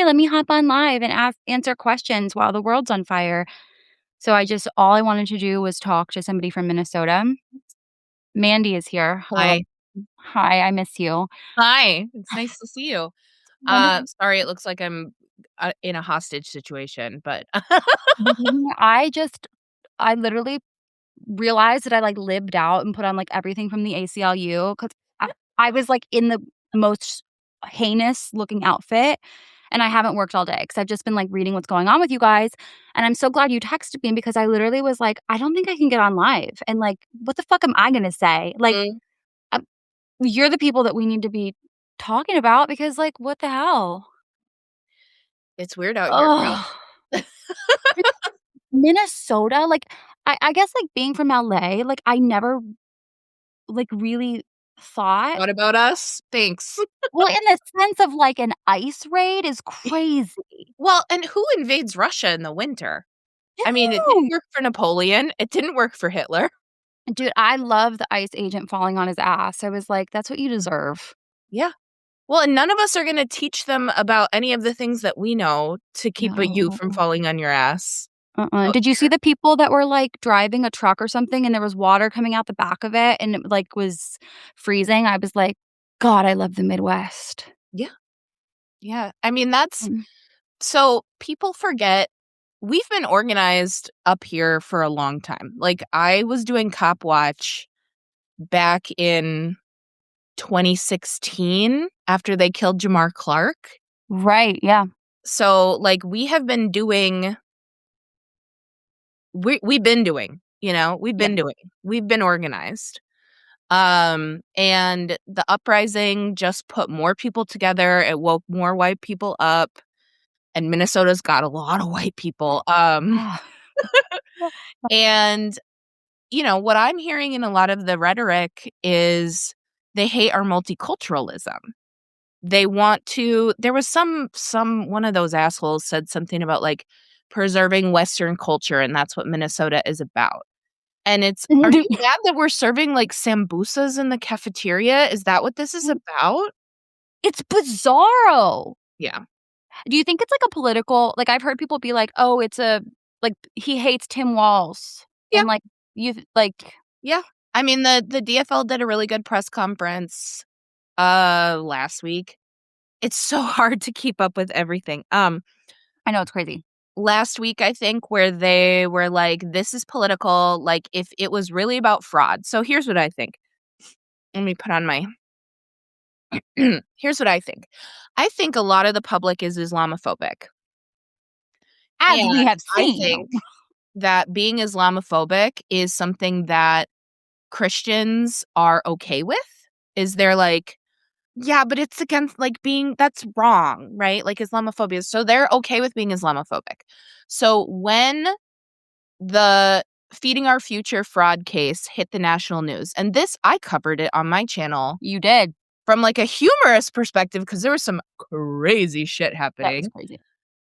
let me hop on live and answer questions while the world's on fire. So all I wanted to do was talk to somebody from Minnesota. Mandi is here. Hello. Hi. Hi, I miss you. Hi. It's nice to see you. When did Sorry, it looks like I'm in a hostage situation, but I literally realized that I, like, lived out and put on, like, everything from the ACLU 'cause I was, like, in the most heinous looking outfit, and I haven't worked all day because 'cause I've just been, like, reading what's going on with you guys, and I'm so glad you texted me because I literally was like, "I don't think I can get on live," and, like, what the fuck am I gonna say? Like, Mm, um, you're the people that we need to be talking about because, like, what the hell? it's weird out here, Ugh. girl. Minnesota, like, I guess, like, being from LA, like, I never, like, really thought What about us? Thanks. well, in the sense of, like, an ice raid is crazy. Well, and who invades Russia in the winter? I mean, it didn't No. work for Napoleon. It didn't work for Hitler. Dude, I love the ICE agent falling on his ass. I was like, "That's what you deserve." Yeah. Well, and none of us are gonna teach them about any of the things that we know to keep you No. from falling on your ass out Did you see here. the people that were, like, driving a truck or something, and there was water coming out the back of it, and it, like, was freezing? I was like, "God, I love the Midwest." Yeah. Yeah. I mean, that's Mm. so people forget we've been organized up here for a long time. Like, I was doing Cop Watch back in 2016 after they killed Jamar Clark. Right, yeah. So, like, we have been doing we've been doing, we've Yeah. been doing. We've been organized. And the uprising just put more people together. It woke more white people up, and Minnesota's got a lot of white people. And what I'm hearing in a lot of the rhetoric is they hate our multiculturalism. They want to there was some one of those assholes said something about, like, preserving Western culture, and that's what Minnesota is about. And are you mad that we're serving, like, sambusas in the cafeteria? Is that what this is about? It's bizarro. Yeah. Do you think it's like a political like, I've heard people be like, "Oh, it's a like, he hates Tim Walz," Yeah, and, like, like yeah. I mean, the DFL did a really good press conference, last week. It's so hard to keep up with everything. I know it's crazy. Last week, I think, where they were like, "This is political," like, if it was really about fraud. So here's what I think. Let me put on my here's what I think. I think a lot of the public is Islamophobic, As we and have I seen. think that being Islamophobic is something that Christians are okay with. Is they're like, "Yeah, but it's against, like, being that's wrong," right? Like, Islamophobia. So they're okay with being Islamophobic. So when the Feeding Our Future fraud case hit the national news, and this I covered it on my channel You did. from, like, a humorous perspective because there was some crazy shit That was happening. crazy.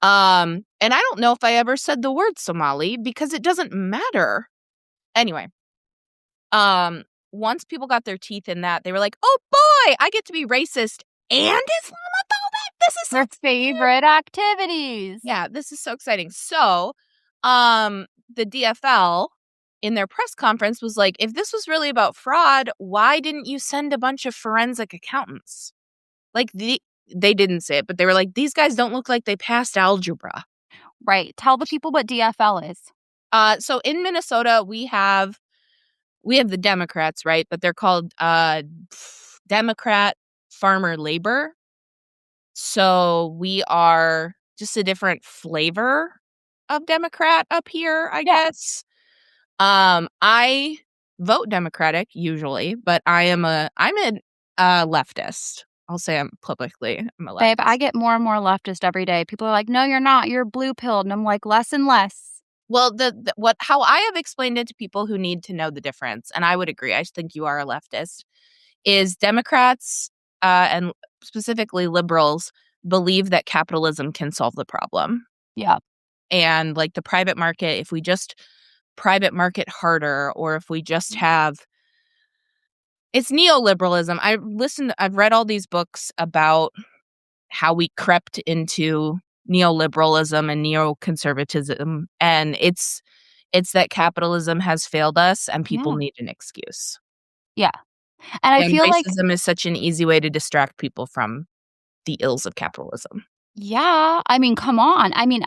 And I don't know if I ever said the word Somali because it doesn't matter. Anyway, um, once people got their teeth in that, they were like, "Oh boy, I get to be racist and Islamophobic. This is so Their exciting." favorite activities. Yeah, this is so exciting. So, the DFL in their press conference was like, "If this was really about fraud, why didn't you send a bunch of forensic accountants?" Like, they didn't say it, but they were like, "These guys don't look like they passed algebra." Right. Tell the people what DFL is. So in Minnesota, we have the Democrats, right? But they're called Democrat Farmer Labor. So we are just a different flavor of Democrat up here, I Yeah. guess. I vote Democratic usually, but I'm a leftist. I'll say I'm a Babe, I leftist. get more and more leftist every day. People are like, "No, you're not. You're blue pilled." And I'm like, "Less and less." Well, how I have explained it to people who need to know the difference, and I would agree. I think you are a leftist. Is Democrats and specifically liberals believe that capitalism can solve the problem, Yeah. and like the private market, if we just private market harder, or if we just have it's neoliberalism. I've read all these books about how we crept into neoliberalism and neoconservatism, and it's that capitalism has failed us and people Yeah. need an excuse. Yeah. And I And feel like racism is such an easy way to distract people from the ills of capitalism. yeah, I mean, come on. I mean,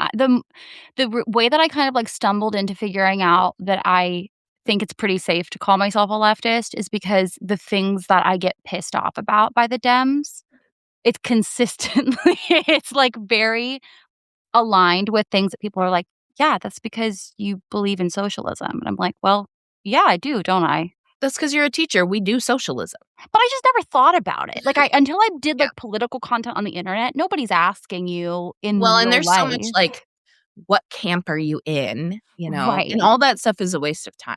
way that I kind of, like, stumbled into figuring out that I think it's pretty safe to call myself a leftist is because the things that I get pissed off about by the Dems, it's consistently it's, like, very aligned with things that people are like, "Yeah, that's because you believe in socialism." And I'm like, "Well, yeah, I do, don't I?" That's because 'cause you're a teacher, we do socialism. But I just never thought about it. Like, I until I did, Yeah. like, political content on the internet, nobody's asking you in Well, and real there's so much, life. like, what camp are you in, you know? And Right. all that stuff is a waste of time.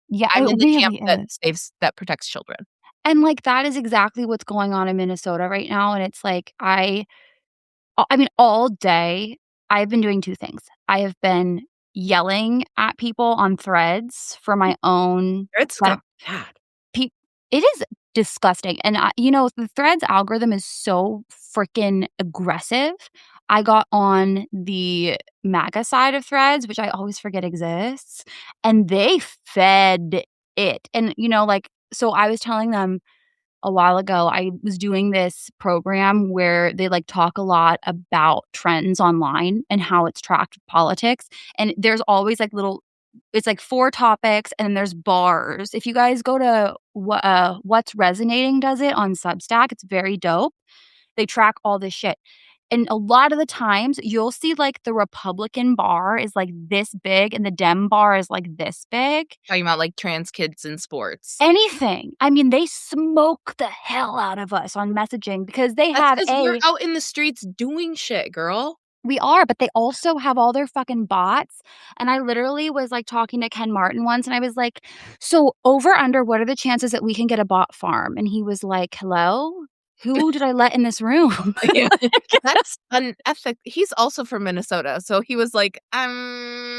Yeah, I'm it in the camp really that is. that protects children. And, like, that is exactly what's going on in Minnesota right now, and it's like, I mean, all day, I've been doing 2 things. I have been yelling at people on threads for my own It's ben got bad. Pe it is disgusting, and the Threads algorithm is so freaking aggressive. I got on the MAGA side of Threads, which I always forget exists, and they fed it, and, like so I was telling them a while ago, I was doing this program where they, like, talk a lot about trends online and how it's tracked with politics, and there's always, like, little it's, like, 4 topics, and then there's bars. If you guys go to What's Resonating does it on Substack, it's very dope. They track all this shit, and a lot of the times, you'll see, like, the Republican bar is, like, this big, and the Dem bar is, like, this big. Talking about, like, trans kids in sports. Anything. I mean, they smoke the hell out of us on messaging because they That's have because 'cause we're out in the streets doing shit, girl. we are, but they also have all their fucking bots, and I literally was, like, talking to Ken Martin once, and I was like, "So, over under, what are the chances that we can get a bot farm?" And he was like, "Hello? Who did I let in this room?" Yeah. Like, That's he's also from Minnesota, so he was like,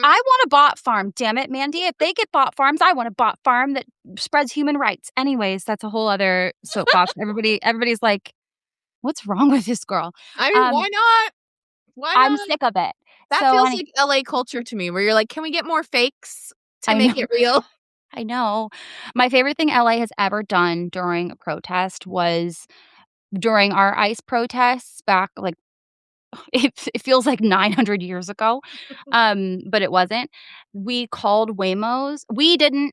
I want a bot farm, damn it, Mandy. If they get bot farms, I want a bot farm that spreads human rights. Anyways, that's a whole other soapbox. Everybody's like, "What's wrong with this girl?" I mean, Um why not? Why I'm not? sick of it. That So, feels like LA culture to me, where you're like, "Can we get more fakes to I know, make it real?" I know. My favorite thing LA has ever done during a protest was during our ICE protests back, like, it feels like 900 years ago, but it wasn't. We called Waymos. We didn't.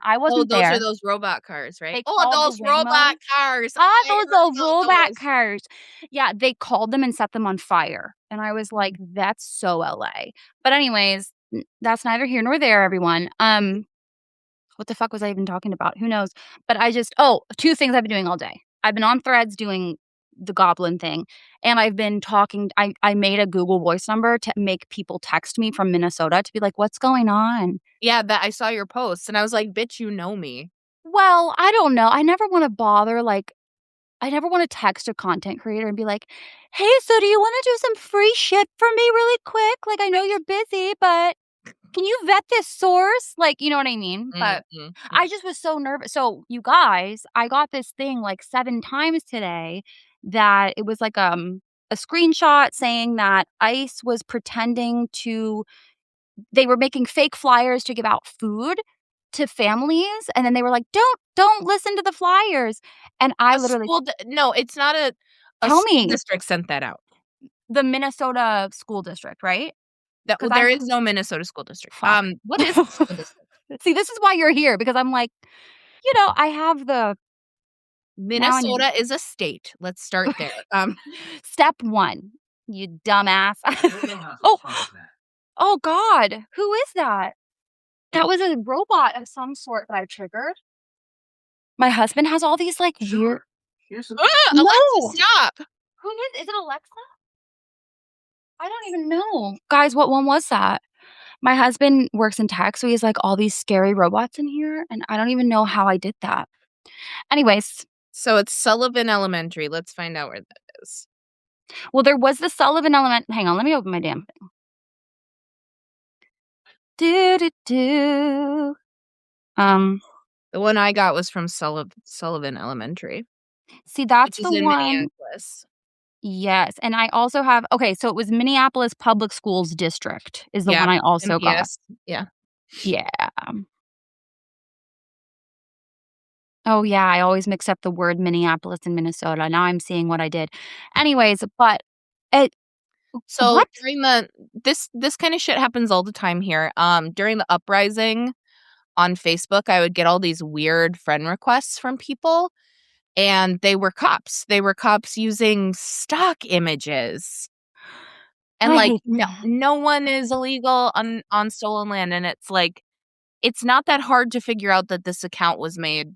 I Oh, wasn't those are there. those robot cars, right? They Oh, called the those robot Waymos. cars. Ah, I those heard are about rollback those. cars. Yeah, they called them and set them on fire, and I was like, "That's so LA." But anyways, that's neither here nor there, everyone. What the fuck was I even talking about? Who knows? But I just 2 things I've been doing all day. I've been on Threads doing the goblin thing, and I've been talking I made a Google Voice number to make people text me from Minnesota to be like, "What's going on?" Yeah, that I saw your post, and I was like, "Bitch, you know me." Well, I don't know. I never wanna bother, like I never wanna text a content creator and be like, "Hey, so do you wanna do some free shit for me really quick? Like, I know you're busy, but can you vet this source?" Like, you know what I mean? Mm, But mm, mm. I just was so nervous. So, you guys, I got this thing like 7 times today that it was like, a screenshot saying that ICE was pretending to they were making fake flyers to give out food to families, and then they were like, "Don't listen to the flyers." And I A literally school d No, it's not a tell school me, district sent that out. the Minnesota school district, right? That Because Well, there is no Minnesota school district. fuck. What is the school district? See, this is why you're here because I'm like, I have the now I need Minnesota is a state. Let's start there. step 1, you dumbass. Oh, oh god, who is that? That was a robot of some sort that I triggered. My husband has all these, like, weird Alexa, No! stop. Who is it Alexa? I don't even know. Guys, what one was that? My husband works in tech, so he has, like, all these scary robots in here, and I don't even know how I did that. Anyways, So it's Sullivan Elementary. Let's find out where that is. well, there was the Sullivan element hang on, let me open my damn thing. Do, do, do. Um, The one I got was from Sullivan Elementary, see, which that's is the in one Minneapolis. Yes, and I also have okay, so it was Minneapolis Public Schools District is the Yeah, one I also got. MPS, yeah. Yeah. Oh, yeah, I always mix up the word Minneapolis and Minnesota. Now I'm seeing what I did. Anyways, but it So, what? during the this kinda shit happens all the time here, during the uprising on Facebook, I would get all these weird friend requests from people, and they were cops. They were cops using stock images, and, I like, hate that. no one is illegal on stolen land, and it's like, it's not that hard to figure out that this account was made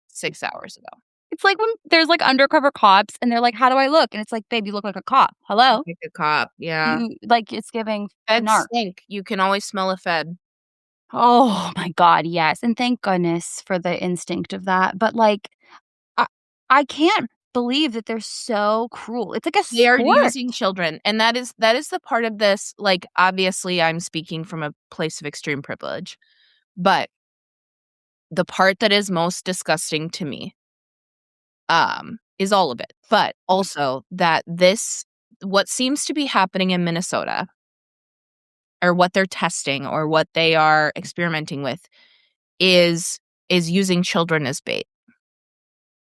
6 hours ago. It's like when there's, like, undercover cops and they're like, "How do I look?" And it's like, "Babe, you look like a cop. Hello?" Like a cop, yeah. You like, it's giving Feds narc. stink. You can always smell a Fed. Oh my god, yes, and thank goodness for the instinct of that, but, like, I I can't believe that they're so cruel. It's like a They are sport. using children, and that is the part of this, like, obviously, I'm speaking from a place of extreme privilege, but the part that is most disgusting to me, is all of it, but Mhm, also that this what seems to be happening in Minnesota, or what they're testing, or what they are experimenting with is using children as bait,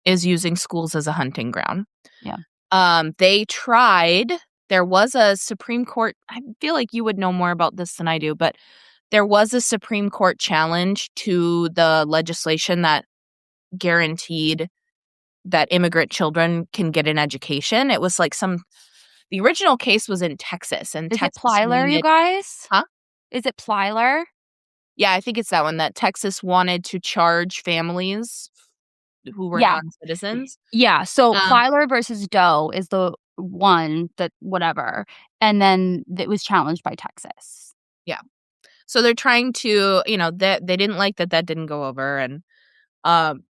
is using schools as a hunting ground. yeah. They tried there was a Supreme Court I feel like you would know more about this than I do, but there was a Supreme Court challenge to the legislation that guaranteed that immigrant children can get an education. It was like some the original case was in Texas, and Is it Texas Plyler, you wanted guys? Huh? Is it Plyler? Yeah, I think it's that one, that Texas wanted to charge families who were Yeah. non-citizens. Yeah, so Um, Plyler versus Doe is the one that whatever, and then it was challenged by Texas. yeah. So they're trying to, that they didn't like that didn't go over, and, um,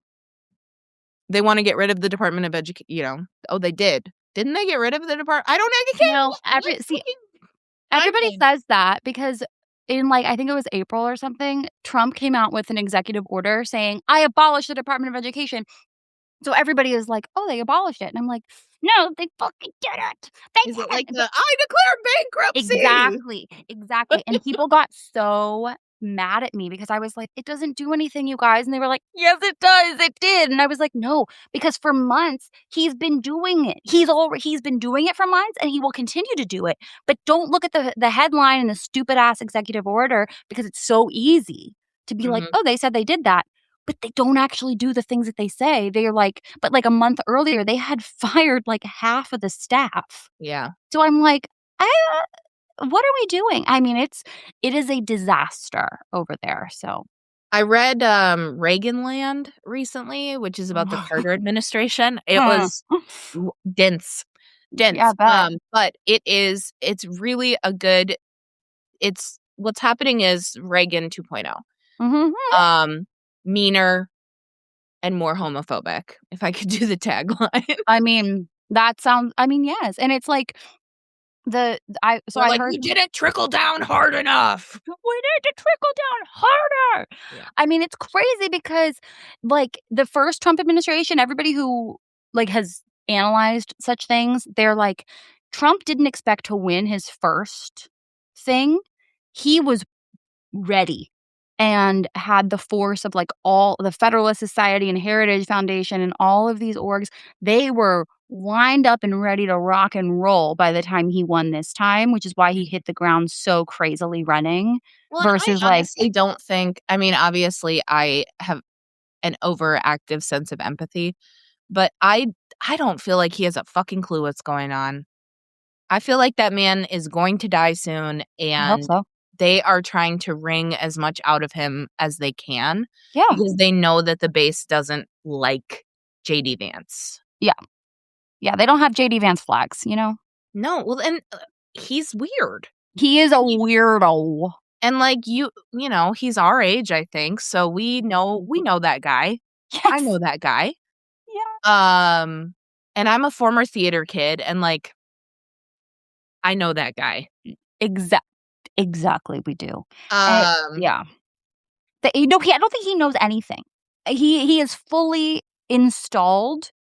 they wanna get rid of the Department of Oh, they did. Didn't they get rid of the depart I don't know, I can't No, what see, fucking everybody timeline? says that because in, like, I think it was April or something, Trump came out with an executive order saying, "I abolish the Department of Education." So everybody is like, "Oh, they abolished it," and I'm like, "No, they fucking did it. They Is it like did the, it." "I declare bankruptcy"? Exactly, exactly, and people got so mad at me because I was like, "It doesn't do anything, you guys," and they were like, "Yes, it does, it did," and I was like, "No, because for months, he's been doing it. He's been doing it for months, and he will continue to do it, but don't look at the headline and the stupid ass executive order because it's so easy to be like, Mhm. 'Oh, they said they did that,' but they don't actually do the things that they say." They're like but, like, a month earlier, they had fired, like, half of the staff. Yeah. So I'm like, "I what are we doing?" I mean, it is a disaster over there, so I read, Reaganland recently, which is about the Carter administration. It was dense, Yeah, I dense, bet. but it's really a good it's what's happening is Reagan 2.0. Mhm. Um, Meaner and more homophobic, if I could do the tagline. I mean, that sounds I mean, yes, and it's like They're I like, heard "We didn't trickle down hard enough." we need to trickle down harder. Yeah. I mean, it's crazy because, like, the first Trump administration, everybody who, like, has analyzed such things, they're like, Trump didn't expect to win his first thing. He was ready and had the force of, like, all the Federalist Society and Heritage Foundation and all of these orgs, they were lined up and ready to rock and roll by the time he won this time, which is why he hit the ground so crazily running Well, and I versus, like honestly don't think I mean, obviously, I have an overactive sense of empathy, but I don't feel like he has a fucking clue what's going on. I feel like that man is going to die soon, I hope and so. they are trying to wring as much out of him as they can Yeah. because they know that the base doesn't like JD Vance. Yeah. Yeah, they don't have JD Vance flags, you know? No, well, and, he's weird. He is a weirdo. And, like, he's our age, I think, so we know that guy. I Yes. know that guy. Yeah. Um, and I'm a former theater kid, and, like, I know that guy. Exact exactly, we do. And Um, yeah. I don't think he knows anything. He is fully installed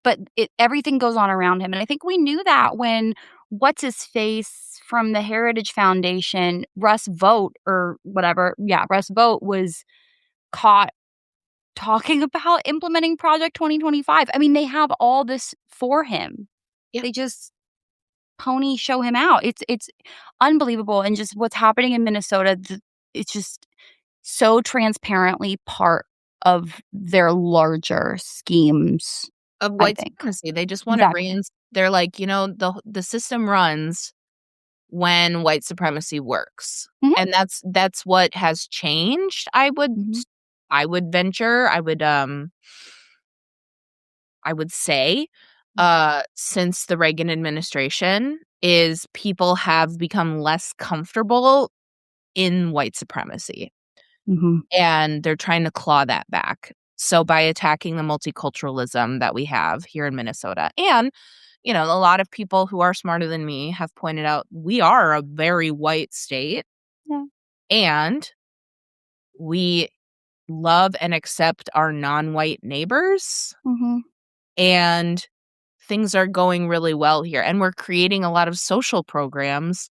but everything goes on around him, and I think we knew that when what's his face from the Heritage Foundation, Russ Vogt or whatever, yeah, Russ Vogt was caught talking about implementing Project 2025. I mean, they have all this for him. Yeah. They just pony show him out. It's unbelievable, and just what's happening in Minnesota, it's just so transparently part of their larger schemes, Of I white think. supremacy. They just wanna Exactly. they're like, the system runs when white supremacy works. Mhm, And that's what has changed, mhm, I would venture, I would say, mm, since the Reagan administration, is people have become less comfortable in white supremacy, mhm. and they're trying to claw that back. So by attacking the multiculturalism that we have here in Minnesota, and, a lot of people who are smarter than me have pointed out we are a very white state, Yeah. and we love and accept our non-white neighbors, Mhm, and things are going really well here, and we're creating a lot of social programs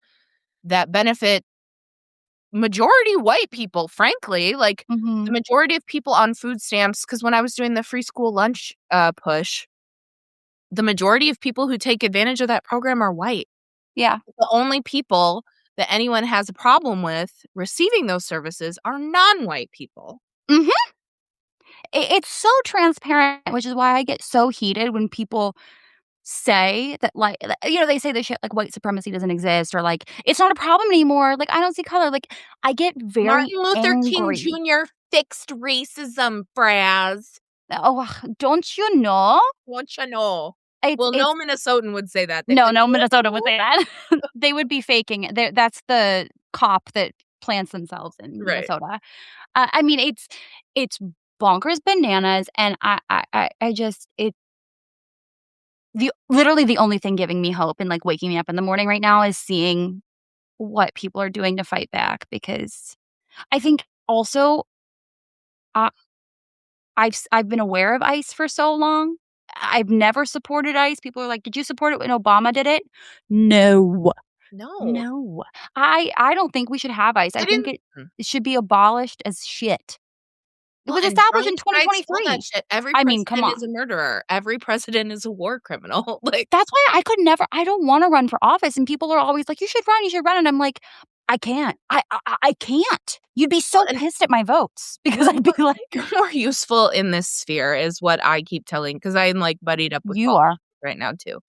that benefit majority white people, frankly, like, the mhm. majority of people on food stamps. Because when I was doing the free school lunch, push, the majority of people who take advantage of that program are white. Yeah. The only people that anyone has a problem with receiving those services are non-white people. Mhm. It's so transparent, which is why I get so heated when people say that, like, they say this shit like white supremacy doesn't exist or like, "It's not a problem anymore." Like, I don't see color. Like, I get very Martin Luther King angry. Jr. fixed racism, Fraz. Oh, don't you know? Wantcha know. Well, It's no Minnesotan would say that. They'd be no, like, no Minnesota would "Oh." say that. They would be faking it. That's the cop that plants themselves in Right. Minnesota. I mean, it's bonkers bananas, and I just literally the only thing giving me hope and, like, waking me up in the morning right now is seeing what people are doing to fight back because I think also, uh, I've been aware of ICE for so long. I've never supported ICE. People are like, "Did you support it when Obama did it?" No. No. No. I don't think we should have ICE. I I think didn't it should be abolished as shit. It Well, was and established in drones, strikes, all that 2023. shit. Every I mean, come president on. is a murderer. Every president is a war criminal. Like, That's why I don't wanna run for office, and people are always like, you should run," and I'm like, "I can't. I can't." You'd be well, so and pissed at my votes because you're I'd be more like, you're more useful in this sphere is what I keep telling, because 'cause I'm, like, buddied up with "You are." politicians right now too.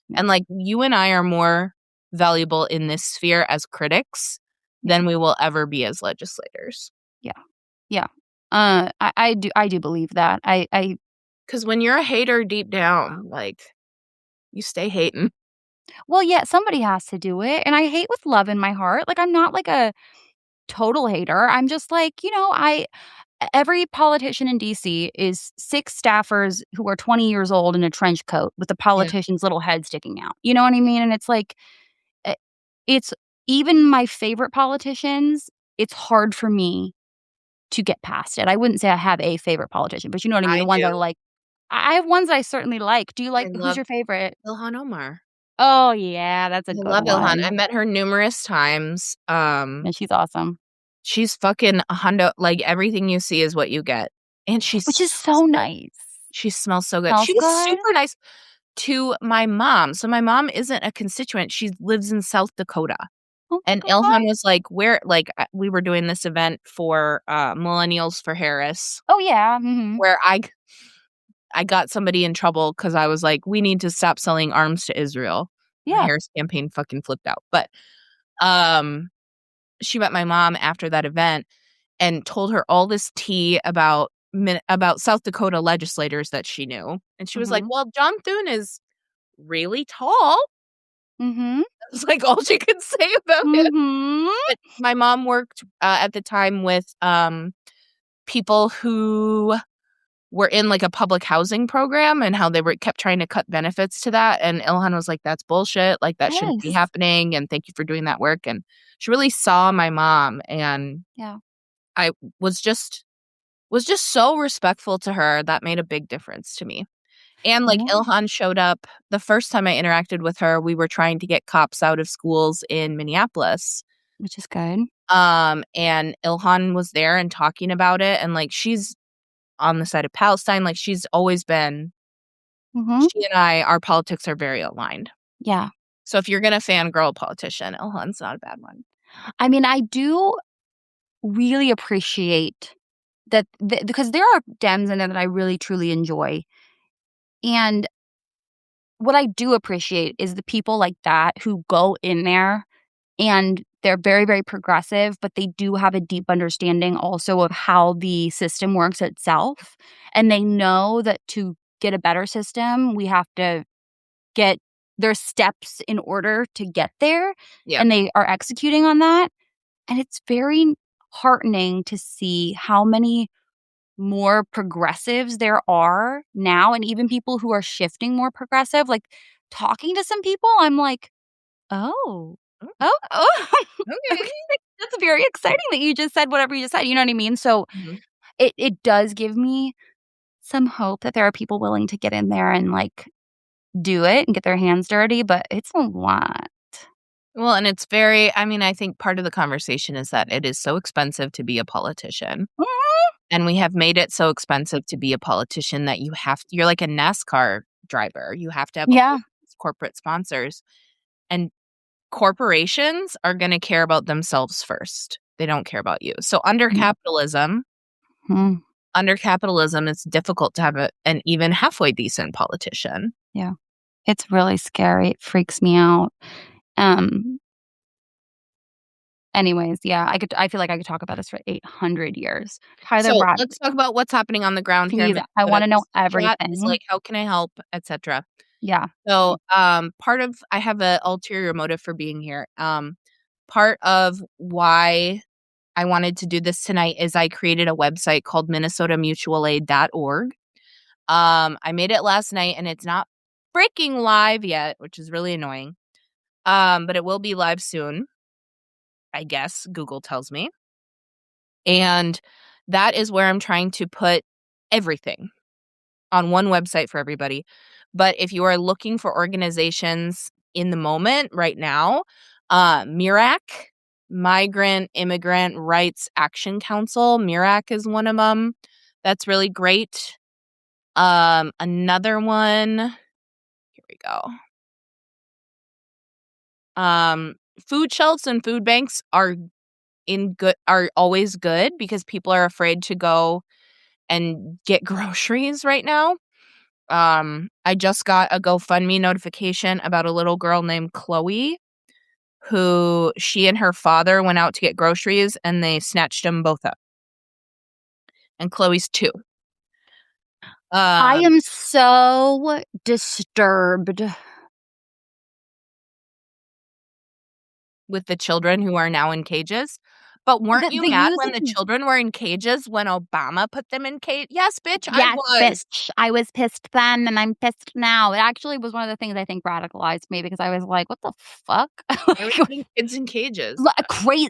Yeah, And, like, you and I are more valuable in this sphere as critics yeah, than we will ever be as legislators. yeah, yeah. I do believe that. I Because when you're a hater deep down, like, you stay hating. well, yeah, somebody has to do it, and I hate with love in my heart. Like, I'm not like a total hater. I'm just like, every politician in DC is 6 staffers who are 20 years old in a trench coat with the Yeah. politician's little head sticking out. You know what I mean? And it's like, eh, it's even my favorite politicians, it's hard for me to get past it. I wouldn't say I have a favorite politician, but you know what I mean? I The ones I do. like. I have ones I certainly like. Do you I like who's love your favorite? Ilhan Omar. Oh, yeah, that's a I good love Ilhan. I one. met her numerous times. Yeah, she's awesome. She's fucking a hundo, like, everything you see is what you get, and she's Which is so so sweet. nice. She smells so good. Smells She's good. super nice to my mom. So my mom isn't a constituent, she lives in South Dakota, Oh and my Ilhan god. was like, we were doing this event for, Millennials for Harris, Oh, yeah, mhm. where I got somebody in trouble because I was like, "We need to stop selling arms to Israel." The Yeah. Harris campaign fucking flipped out, but, um, she met my mom after that event and told her all this tea about South Dakota legislators that she knew, and she was like, Mhm. "Well, John Thune is really tall." Mhm. That was, like, all she could say about him. Mhm. But my mom worked, at the time with, people who were in, like, a public housing program and how they were kept trying to cut benefits to that, and Ilhan was like, "That's bullshit, like, that shouldn't be Yes. happening, and thank you for doing that work," and she really saw my mom, and Yeah. I was just so respectful to her. That made a big difference to me. And, like, Yeah, Ilhan showed up the first time I interacted with her, we were trying to get cops out of schools in Minneapolis, which is good. and Ilhan was there and talking about it, and, like, she's on the side of Palestine, like, she's always been Mhm. she and our politics are very aligned. Yeah. So if you're gonna fangirl a politician, Ilhan's not a bad one. I mean, I do really appreciate that because there are Dems in there that I really truly enjoy, and what I do appreciate is the people like that who go in there and they're very, very progressive, but they do have a deep understanding also of how the system works itself, and they know that to get a better system, we have to get there's steps in order to get there, Yep. and they are executing on that, and it's very heartening to see how many more progressives there are now, and even people who are shifting more progressive, like, talking to some people, I'm like, "Oh. Mm, Oh." okay. Okay, that's very exciting that you just said whatever you just said, you know what I mean? So, Mhm. it does give me some hope that there are people willing to get in there and, like, do it and get their hands dirty, but it's a lot. Well, and it's very I mean, I think part of the conversation is that it is so expensive to be a politician, Mhm. and we have made it so expensive to be a politician that you're like a NASCAR driver. You have to have all Yeah. these corporate sponsors, and corporations are gonna care about themselves first. They don't care about you. So Mhm. under capitalism, it's difficult to have an even halfway decent politician. Yeah. It's really scary, it freaks me out. Um, anyways, yeah, I feel like I could talk about this for 800 years. Tyler So, Brad, let's talk about what's happening on the ground here in please, I Minnesota, wanna know 'cause the chat is everything. like, "How can I help?" etcetera. Yeah. So, part of I have a ulterior motive for being here. Part of why I wanted to do this tonight is I created a website called minnesotamutualaid.org. I made it last night, and it's not breaking live yet, which is really annoying. But it will be live soon, I guess, Google tells me. And that is where I'm trying to put everything on one website for everybody. But if you are looking for organizations in the moment right now, MIRAC, Migrant Immigrant Rights Action Council, MIRAC is one of them. That's really great. Another one, here we go. Food shelves and food banks are always good because people are afraid to go and get groceries right now. I just got a GoFundMe notification about a little girl named Chloe who she and her father went out to get groceries and they snatched them both up. And Chloe's 2. I Um, am so disturbed. with the children who are now in cages. But weren't you The mad when the using children were in cages when Obama put them in cage? Yes, bitch, I Yes, was. bitch. I was pissed then, and I'm pissed now. It actually was one of the things I think radicalized me because I was like, "What the fuck?" They were Like, putting kids in cages.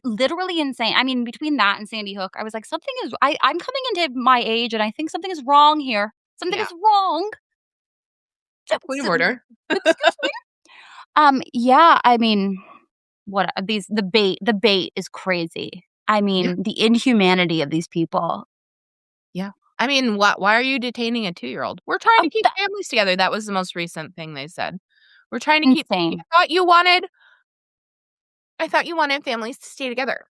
literally insane. I mean, between that and Sandy Hook, I was like, "Something is." I'm coming into my age, and I think something is wrong here. Something Yeah. is wrong. So, Point of order. excuse me. Yeah. I mean, what the bait is crazy. I Yeah. mean, the inhumanity of these people. Yeah. I mean, why are you detaining a 2-year-old? "We're trying to keep families together." That was the most recent thing they said. "We're trying to keep Insane. I thought you wanted families to stay together."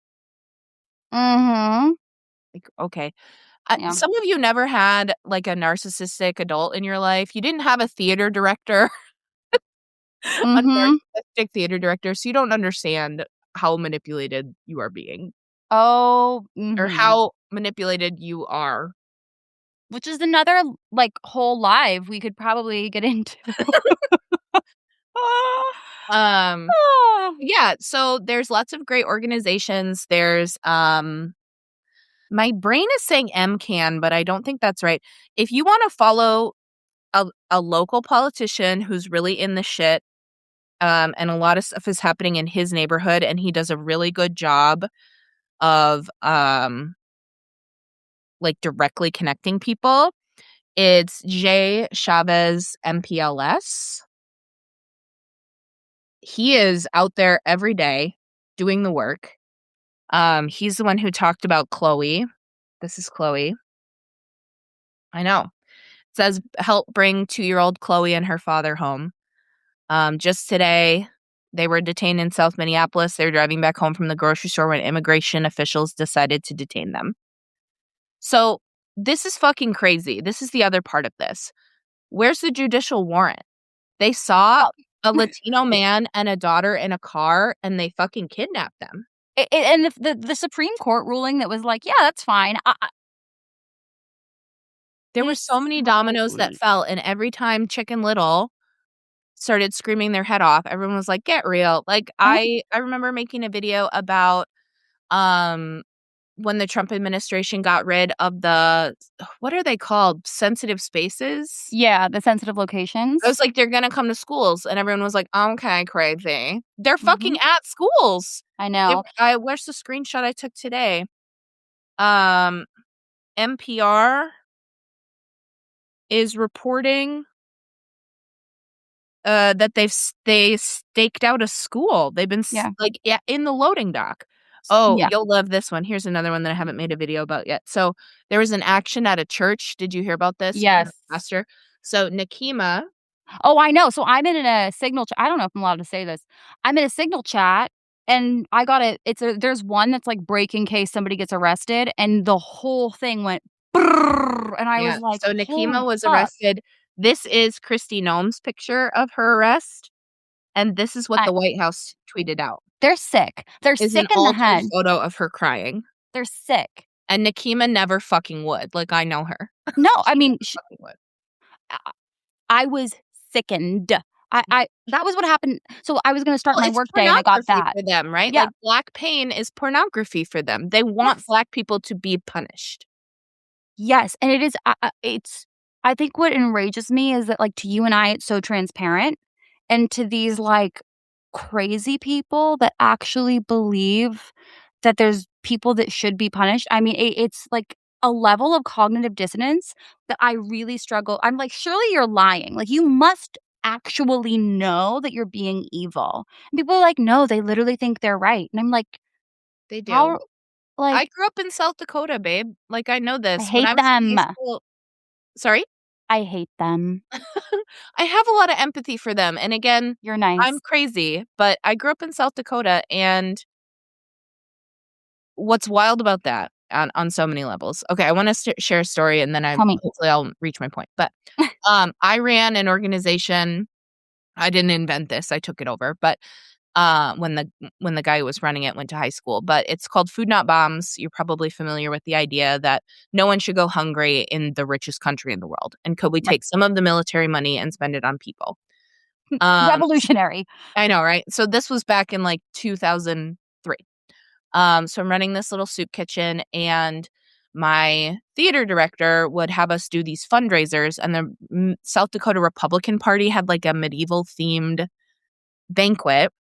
Mhm. Like, okay. Yeah. Some of you never had, like, a narcissistic adult in your life. You didn't have a theater director, a Mhm. narcissistic theater director, so you don't understand how manipulated you are being Oh, or mhm. how manipulated you are. Which is another, like, whole live we could probably get into. Um, Ah. yeah, so there's lots of great organizations. There's, my brain is saying MCAN, but I don't think that's right. If you wanna follow a local politician who's really in the shit, and a lot of stuff is happening in his neighborhood, and he does a really good job of, like, directly connecting people, It's Jay Chavez MPLS. He is out there every day doing the work. He's the one who talked about Chloe. This is Chloe. I know. It says help bring 2-year-old Chloe and her father home. Just today, they were detained in South Minneapolis. They were driving back home from the grocery store when immigration officials decided to detain them. So this is fucking crazy. This is the other part of this. Where's the judicial warrant? They saw Oh, a Latino man and a daughter in a car, and they fucking kidnapped them. and the Supreme Court ruling that was like, yeah, that's fine. There were It's so many so dominoes that fell, and every time Chicken Little started screaming their head off, everyone was like, "Get real." Like, oh, I remember making a video about, um, when the Trump administration got rid of the what are they called? Sensitive spaces? yeah, the sensitive I locations. was like, "They're gonna come to schools," and everyone was like, "Okay, crazy." They're Mhm. fucking at schools. I know. Where's the screenshot I took today? Um, NPR is reporting that they staked out a school. They've been Yeah. like, yeah, in the loading dock. Oh, Yeah. you'll love this one. Here's another one that I haven't made a video about yet. So there was an action at a church. Did you hear about this from Yes. the pastor? So Nakima, Oh, I know. So I'm in a signal I don't know if I'm allowed to say this. I'm in a signal chat and I got there's one that's like break in case somebody gets arrested and the whole thing went brrr, and I yeah. was like, So "Holy Nakima was fuck." arrested. This is Kristi Noem's picture of her arrest, and this is what I the White House tweeted out. They're sick. They're Is an sick in the altered head. photo of her crying, They're sick. and Nakima never fucking would. Like I know her. No, I She mean, never fucking would. I was sickened. I that was what happened. So I was gonna start Well, my it's workday and I got pornography that. for them, right? Yeah. Like, black pain is pornography for them. They want Yes. black people to be punished. Yes, and it is it's I think what enrages me is that, like, to you and I, it's so transparent, and to these, like, crazy people that actually believe that there's people that should be punished. I mean, it's, like, a level of cognitive dissonance that I really struggle I'm like, "Surely you're lying, like, you must actually know that you're being evil." And people are like, "No, they literally think they're right." And I'm like, They do. "How?" Like, I grew up in South Dakota, babe. Like, I know I this. When hate I was in high them. school Sorry? I hate them. I have a lot of empathy for them, and again, You're I'm nice. crazy, but I grew up in South Dakota, and what's wild about that on so many levels. Okay, I wanna share a story, and then Tell me. hopefully I'll reach my point, but, I ran an organization. I didn't invent this, I took it over, but, when the guy who was running it went to high school, but it's called Food Not Bombs. You're probably familiar with the idea that no one should go hungry in the richest country in the world, and could we Right. take some of the military money and spend it on people? S Revolutionary. I know, right? So this was back in, like, 2003. So I'm running this little soup kitchen, and my theater director would have us do these fundraisers, and the South Dakota Republican Party had, like, a medieval themed banquet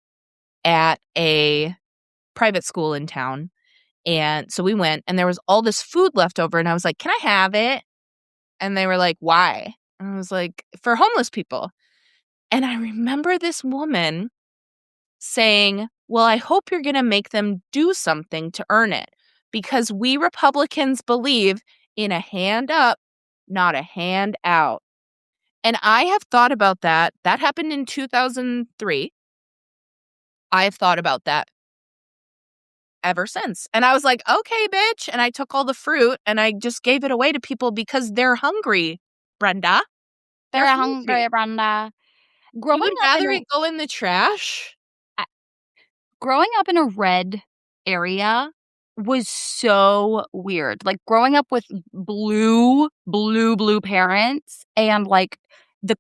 at a private school in town, and so we went, and there was all this food left over, and I was like, "Can I have it?" And they were like, "Why?" And I was like, "For homeless people." And I remember this woman saying, "Well, I hope you're gonna make them do something to earn it, because we Republicans believe in a hand up, not a hand out." And I have thought about that. That happened in 2003. I have thought about that ever since. And I was like, "Okay, bitch." And I took all the fruit and I just gave it away to people because they're hungry, Brenda. They're They're hungry. hungry, Brenda. You Growing would up in rather a it go in the trash? uh, growing up in a red area was so weird. Like, growing up with blue parents and, like, the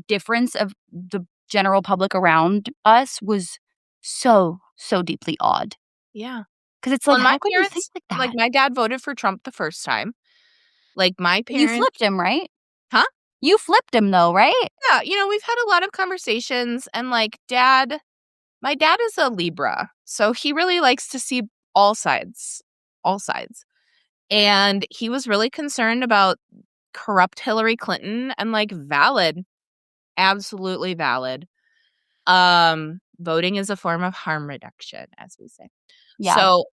difference of the general public around us was so deeply odd. Yeah. Because it's Well, like, and my how could you think parents like like, that? my dad voted for Trump the first time. Like, my You parents flipped him, right? Huh? You flipped him though, right? Yeah, we've had a lot of conversations, and, like, my dad is a Libra, so he really likes to see all sides, all sides. And he was really concerned about corrupt Hillary Clinton and like valid, absolutely valid. Voting is a form of harm reduction, as we say. Yeah, So,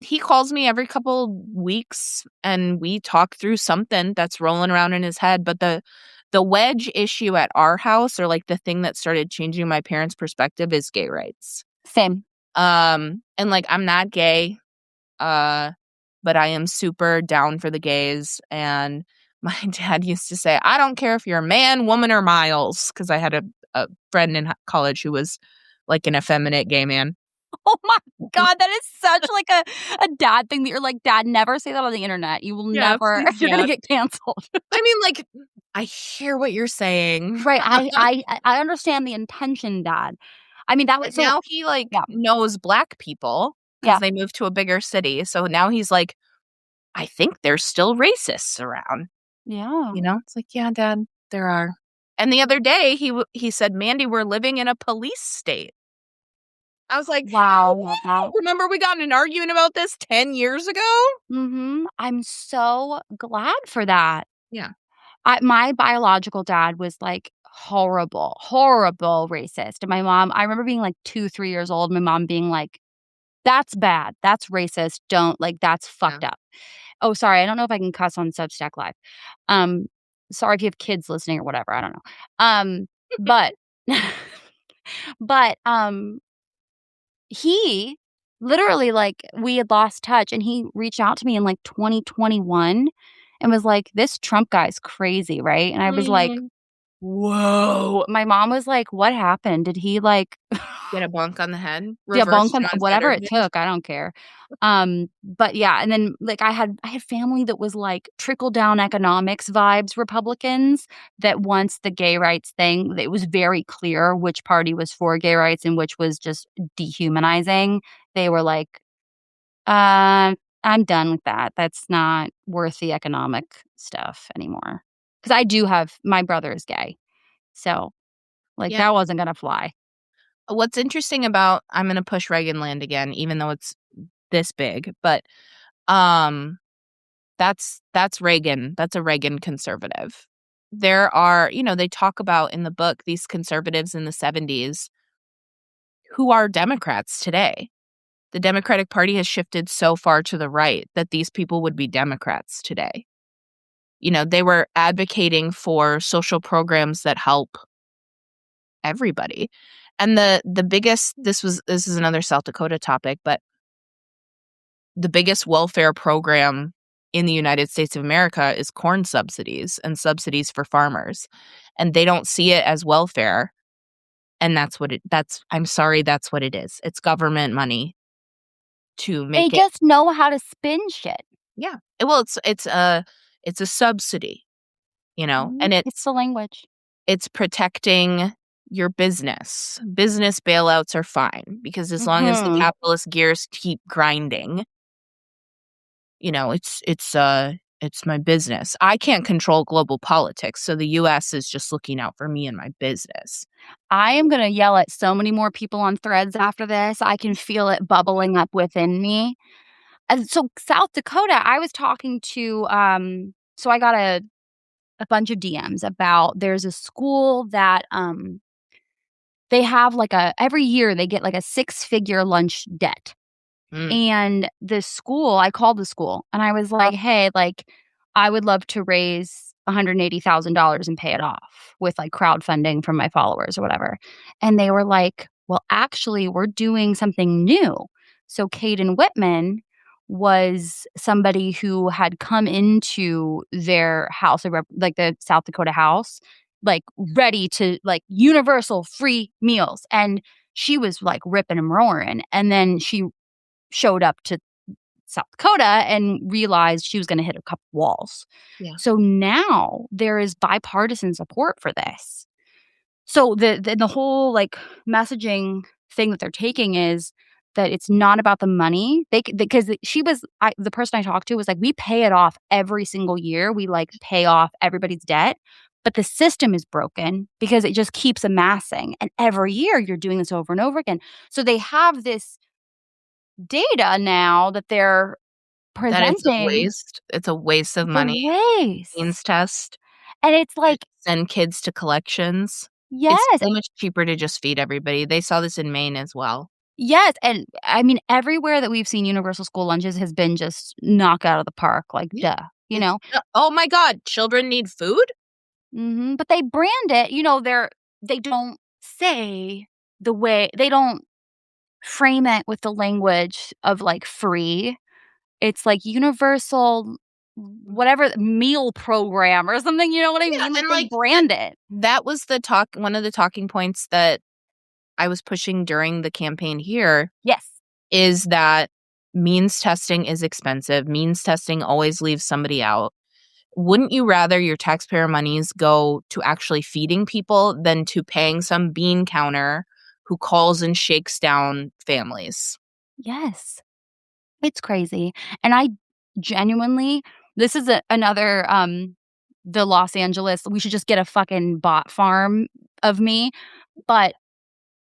he calls me every couple weeks and we talk through something that's rolling around in his head. But the wedge issue at our house, or like the thing that started changing my parents' perspective, is gay rights. same. And like I'm not gay, uh, but I am super down for the gays. And my dad used to say, I don't care if you're a man, woman, or miles, because I had a friend in college who was like an effeminate gay man. Oh my god, that is such like a dad thing that you're like, "Dad, never say that on the internet. You will Yeah, never please you're gonna don't. get canceled." I mean, like, I hear what you're saying. Right, I understand the intention, Dad. I mean, that was But so now he, like, yeah, knows Black people because yeah, they moved to a bigger city, so now he's like, "I think there's still racists around." yeah. You know? It's like, "Yeah, Dad, there are." And the other day, he said, "Mandy, we're living in a police state." I was like, Wow, "Hell love yeah! that. Remember we got in an argument about this 10 years ago?" Mhm. I'm so glad for that. Yeah. My biological dad was, like, horrible, horrible racist, and my mom I remember being, like, 2, 3 years old, my mom being like, "That's bad. That's racist. Don't like, that's Yeah. fucked up." Oh, sorry, I don't know if I can cuss on Substack Live. Um, sorry if you have kids listening or whatever, I don't know. But but he literally, like, we had lost touch, and he reached out to me in, like, 2021 and was like, "This Trump guy's crazy," right? And I was like, Mhm. "Whoa." My mom was like, "What happened? Did he, like" Get a bonk on the head. Yeah, Reverse bonk on John whatever it Fetterman. took, I don't care. But yeah, and then, like, I had family that was, like, trickle down economics vibes Republicans that once the gay rights thing it was very clear which party was for gay rights and which was just dehumanizing. They were like, I'm done with that. That's not worth the economic stuff anymore. Because I do have my brother is gay, so, like, Yeah. that wasn't gonna fly. What's interesting about I'm gonna push Reagan land again, even though it's this big, but, um, that's Reagan. That's a Reagan conservative. There are they talk about in the book these conservatives in the '70s who are Democrats today. The Democratic Party has shifted so far to the right that these people would be Democrats today. They were advocating for social programs that help everybody. And the biggest this is another South Dakota topic, but the biggest welfare program in the United States of America is corn subsidies and subsidies for farmers. And they don't see it as welfare. And I'm sorry, that's what it is. It's government money to They make it. just know how to spin shit. Yeah. Well, it's a subsidy, Mhm. and It's the language. it's protecting your business. Business bailouts are fine because as long as the Mhm. capitalist gears keep grinding, it's my business. I can't control global politics, so the US is just looking out for me and my business. I am gonna yell at so many more people on Threads after this. I can feel it bubbling up within me. And so South Dakota, I was talking to, so I got a bunch of DMs about there's a school that, they have like every year they get like a six-figure lunch debt. Mm, And the school I called the school and I was like, "Hey, like, I would love to raise $180,000 and pay it off with, like, crowdfunding from my followers or whatever." And they were like, "Well, actually, we're doing something new." So Caden Whitman was somebody who had come into their house, like, the South Dakota house, like, ready to like, universal free meals, and she was, like, ripping and roaring, and then she showed up to South Dakota and realized she was gonna hit a couple walls. yeah, So now there is bipartisan support for this. So the whole, like, messaging thing that they're taking is that it's not about the money. Because she was the person I talked to was like, "We pay it off every single year. We, like, pay off everybody's debt, but the system is broken because it just keeps amassing, and every year you're doing this over and over again." So they have this data now that they're That it's a presenting. waste. It's a waste of It's a money. waste. Means test. And it's To like, send kids to collections. It's yes, so much cheaper to just feed everybody. They saw this in Maine as well. yes, and I mean, everywhere that we've seen universal school lunches has been just knock out of the park, like, Yeah. duh, you It's know? oh my god, children need food? Mhm, but they brand it, they don't say they don't frame it with the language of, like, free. It's like universal whatever meal program or something, you know what I Yeah, mean? Like, and, they like, that brand it. that was the talk one of the talking points that I was pushing during the campaign here Yes. is that means testing is expensive. Means testing always leaves somebody out. Wouldn't you rather your taxpayer monies go to actually feeding people than to paying some bean counter who calls and shakes down families? Yes. It's crazy, and I genuinely this is another, the Los Angeles we should just get a fucking bot farm of me, but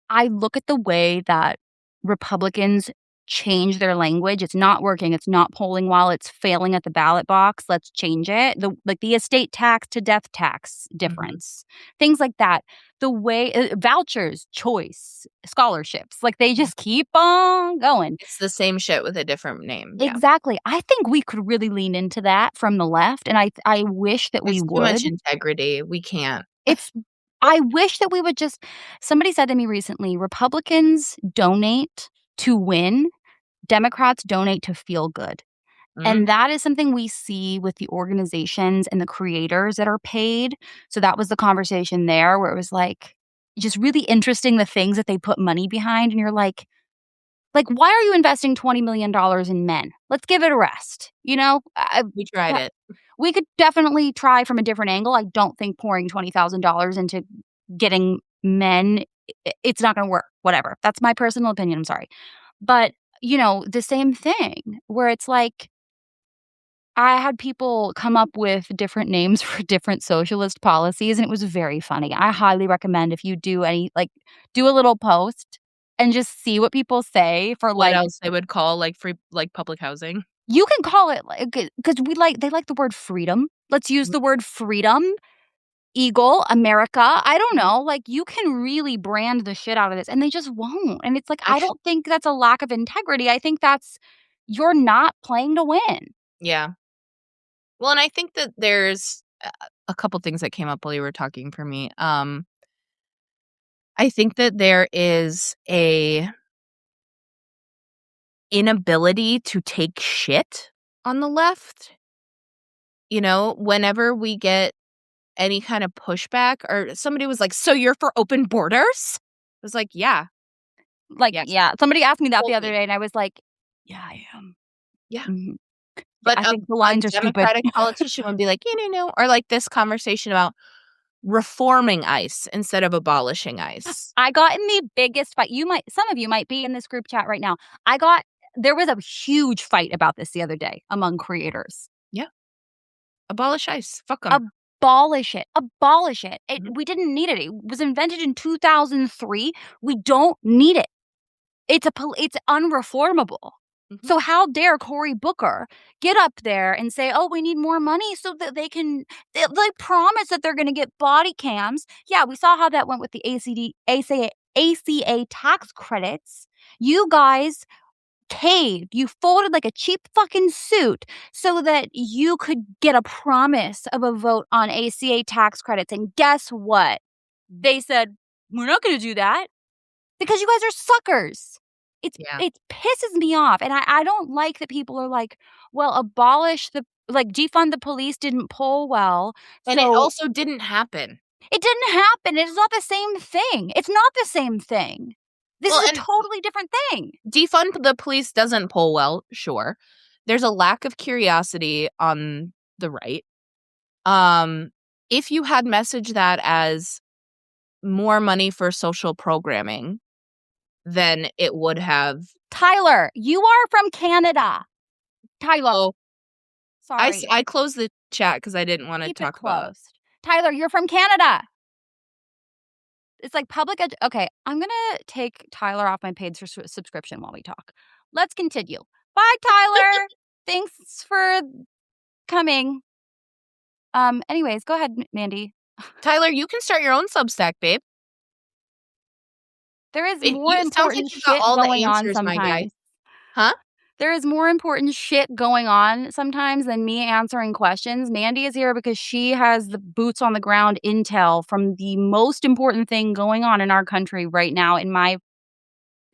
I look at the way that Republicans change their language. It's not working. It's not polling well. It's failing at the ballot box. Let's change it. The estate tax to death tax Mhm. difference, things like that. The way vouchers, choice, scholarships, like they Yeah. just keep on going. It's the same shit with a different name, yeah. Exactly. I think we could really lean into that from the left, and I wish that we There's too much would. integrity, we can't. It's I wish that we would just somebody said to me recently, "Republicans donate to win, Democrats donate to feel good." Mm, And that is something we see with the organizations and the creators that are paid. So that was the conversation there where it was like, just really interesting the things that they put money behind, and you're like, "Why are you investing $20 million in men? Let's give it a rest." You know? we tried it. We could definitely try from a different angle. I don't think pouring $20,000 into getting men it's not gonna work, whatever. That's my personal opinion, I'm sorry. But, the same thing where it's like, I had people come up with different names for different socialist policies, and it was very funny. I highly recommend if you do a little post and just see what people say for, What like else they would call, like, free like, public housing? you can call it, like, because they like the word freedom. Let's use Mhm, the word freedom. Eagle, America, I don't mhm. know, like, you can really brand the shit out of this, and they just won't, and it's like, I Actu don't think that's a lack of integrity, I think that's you're not playing to win. yeah. Well, and I think that there's a couple things that came up while you were talking for me. I think that there is a inability to take shit on the left. You know, whenever we get any kind of pushback or somebody was like, "So you're for open borders?" I was like, "Yeah, Like, yes, yeah, somebody asked me that the other totally. day, and I was like, "Yeah, I am." Yeah." Mhm. Yeah, But I a think the a lines are stupid. Democratic politician would be like, "You know," or like this conversation about reforming ICE instead of abolishing ICE. I got in the biggest fight some of you might be in this group chat right now. There was a huge fight about this the other day among creators. Yeah, abolish ICE. Fuck them. Abolish it. Abolish it. Mhm, We didn't need it. It was invented in 2003. We don't need it. It's unreformable. mhm. So how dare Cory Booker get up there and say, "Oh, we need more money so that they promise that they're gonna get body cams." Yeah, we saw how that went with the ACA tax credits. You guys caved. You folded like a cheap fucking suit so that you could get a promise of a vote on ACA tax credits, and guess what? They said, "We're not gonna do that." Because you guys are suckers. Yeah, It pisses me off, and I don't like that people are like, "Well, defund the police didn't poll well, and it so" also didn't happen. It didn't happen, it's not the same thing. It's not the same thing. This Well, is a and totally different thing. defund the police doesn't poll well, sure. There's a lack of curiosity on the right. Um, if you had messaged that as more money for social programming, then it would have Tyler, you are from Canada. Tyler, oh, sorry. I closed the chat because I didn't wanna Keep it talk about closed. Tyler, you're from Canada. It's like okay, I'm gonna take Tyler off my paid subscription while we talk. Let's continue. Bye, Tyler. thanks for coming. Anyways, go ahead, Mandy. Tyler, you can start your own Substack, babe. There is more It sounds like important you got shit all the going on answers, my guy. sometimes. Huh? There is more important shit going on sometimes than me answering questions. Mandy is here because she has the boots on the ground intel from the most important thing going on in our country right now, in my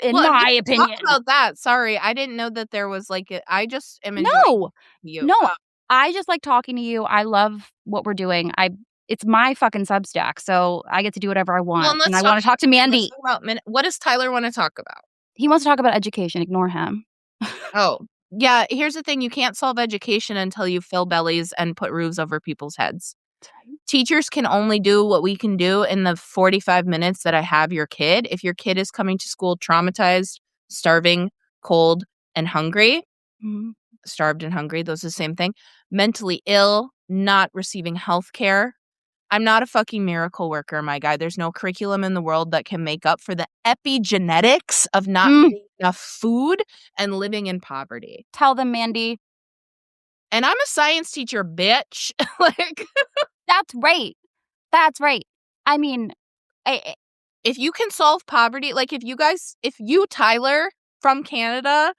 Well, we can talk opinion. about that. Sorry, I didn't know that there was like I just am enjoying No. you. No. I just like talking to you. I love what we're doing. It's my fucking Substack, so I get to do whatever I Well, want, and and I wanna talk to let's Mandy. talk about what does Tyler want to talk about? He wants to talk about education. Ignore him. Oh, yeah, here's the thing, you can't solve education until you fill bellies and put roofs over people's heads. That's right. Teachers can only do what we can do in the 45 minutes that I have your kid. If your kid is coming to school traumatized, starving, cold, and hungry, Mhm. starved and hungry, those are the same thing, mentally ill, not receiving health care, I'm not a fucking miracle worker, my guy. There's no curriculum in the world that can make up for the epigenetics of not Mm. getting enough food and living in poverty. Tell them, Mandy. And I'm a science teacher, bitch. Like, That's right. That's right. I mean, I if you can solve poverty, like if you, Tyler, from Canada,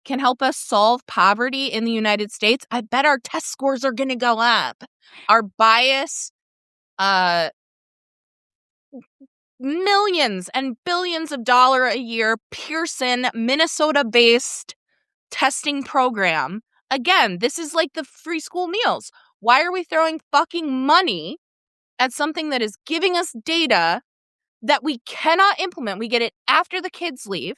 can help us solve poverty in the United States, I bet our test scores are going to go up. Our bias, uh, millions and billions of dollars a year Pearson, Minnesota-based testing program. Again, this is like the free school meals. Why are we throwing fucking money at something that is giving us data that we cannot implement? We get it after the kids leave.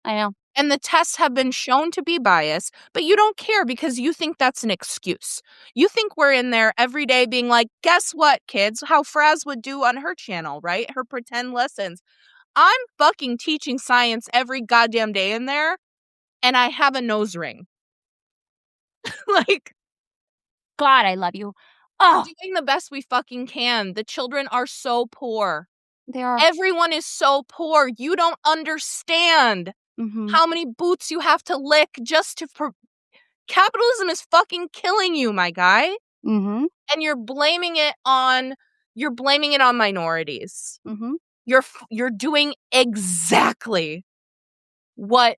I know. And the tests have been shown to be biased, but you don't care because you think that's an excuse. You think we're in there every day being like, guess what, kids? How Fraz would do on her channel, right? Her pretend lessons. I'm fucking teaching science every goddamn day in there, and I have a nose ring. Like, God, I love you. we're Oh, doing the best we fucking can. The children are so poor. they are. Everyone is so poor. You don't understand Mhm. how many boots you have to lick just to capitalism is fucking killing you, my guy. Mhm. And you're blaming it on minorities. Mhm. You're doing exactly what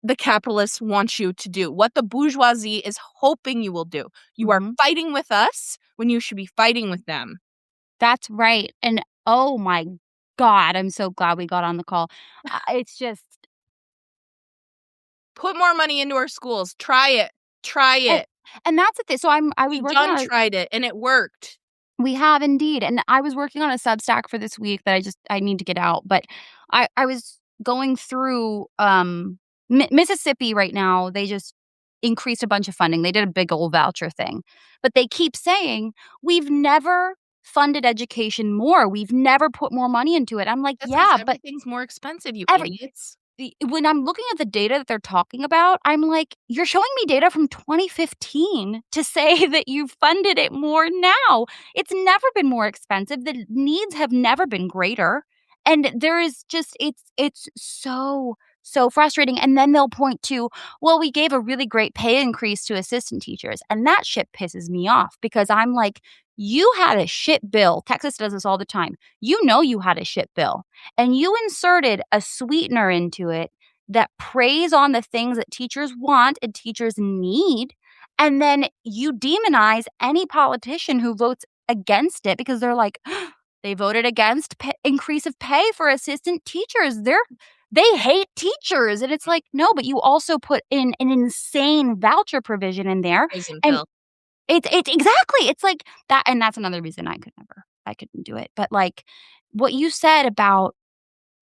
the capitalists want you to do, what the bourgeoisie is hoping you will do. You are Mhm. fighting with us when you should be fighting with them. That's right. And oh my God, I'm so glad we got on the call. It's just Put more money into our schools. Try it. Try and it. and that's the thing. So I was We working done on a tried it and it worked. We have indeed, and I was working on a Substack for this week that I need to get out, but I was going through, Mississippi right now, they just increased a bunch of funding. They did a big old voucher thing, but they keep saying, "We've never funded education more. We've never put more money into it." I'm like, That's because "Yeah, but everything's more expensive, you every idiots. when I'm looking at the data that they're talking about, I'm like, "You're showing me data from 2015 to say that you've funded it more now. It's never been more expensive. The needs have never been greater." And there is just it's so, so frustrating, and then they'll point to, "Well, we gave a really great pay increase to assistant teachers." And that shit pisses me off because I'm like, "You had a shit bill." Texas does this all the time. You know you had a shit bill and you inserted a sweetener into it that preys on the things that teachers want and teachers need. And then you demonize any politician who votes against it because they're like, they voted against increase of pay for assistant teachers. They hate teachers. And it's like, no, but you also put in an insane voucher provision in there. Poison And pill. it's exactly. It's like that. And that's another reason I couldn't do it. But like what you said about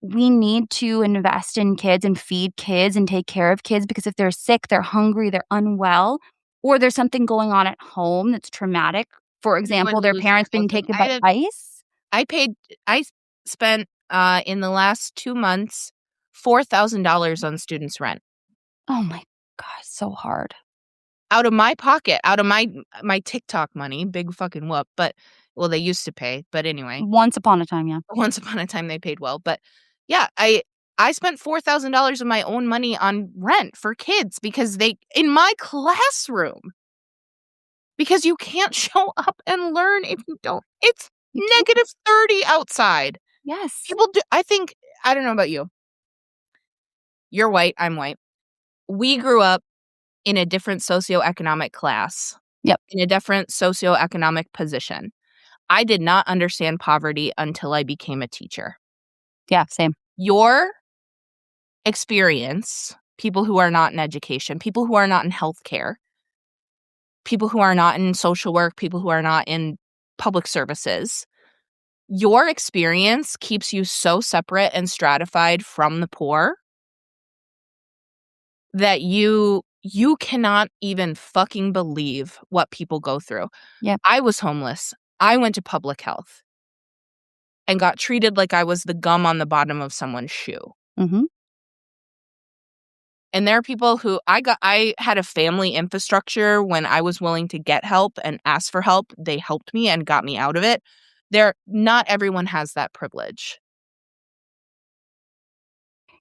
we need to invest in kids and feed kids and take care of kids because if they're sick, they're hungry, they're unwell, or there's something going on at home that's traumatic. For You're going example, to their lose your parents being housing. taken by ICE. I paid I spent in the last 2 months $4,000 on students' rent. Oh my god, so hard. Out of my pocket, out of my TikTok money, big fucking whoop, but well, they used to pay, but anyway, Once upon a time, yeah. once upon a time they paid well, but yeah, I I spent $4,000 of my own money on rent for kids because in my classroom, because you can't show up and learn if you don't. It's You can't. -30 outside. Yes. People do, I don't know about you. You're white, I'm white. We grew up in a different socioeconomic class, Yep. in a different socioeconomic position. I did not understand poverty until I became a teacher. Yeah, same. Your experience, people who are not in education, people who are not in healthcare, people who are not in social work, people who are not in public services, your experience keeps you so separate and stratified from the poor that you cannot even fucking believe what people go through. Yep. I was homeless. I went to public health and got treated like I was the gum on the bottom of someone's shoe. Mhm. And there are people who I had a family infrastructure when I was willing to get help and ask for help. They helped me and got me out of it. Not everyone has that privilege.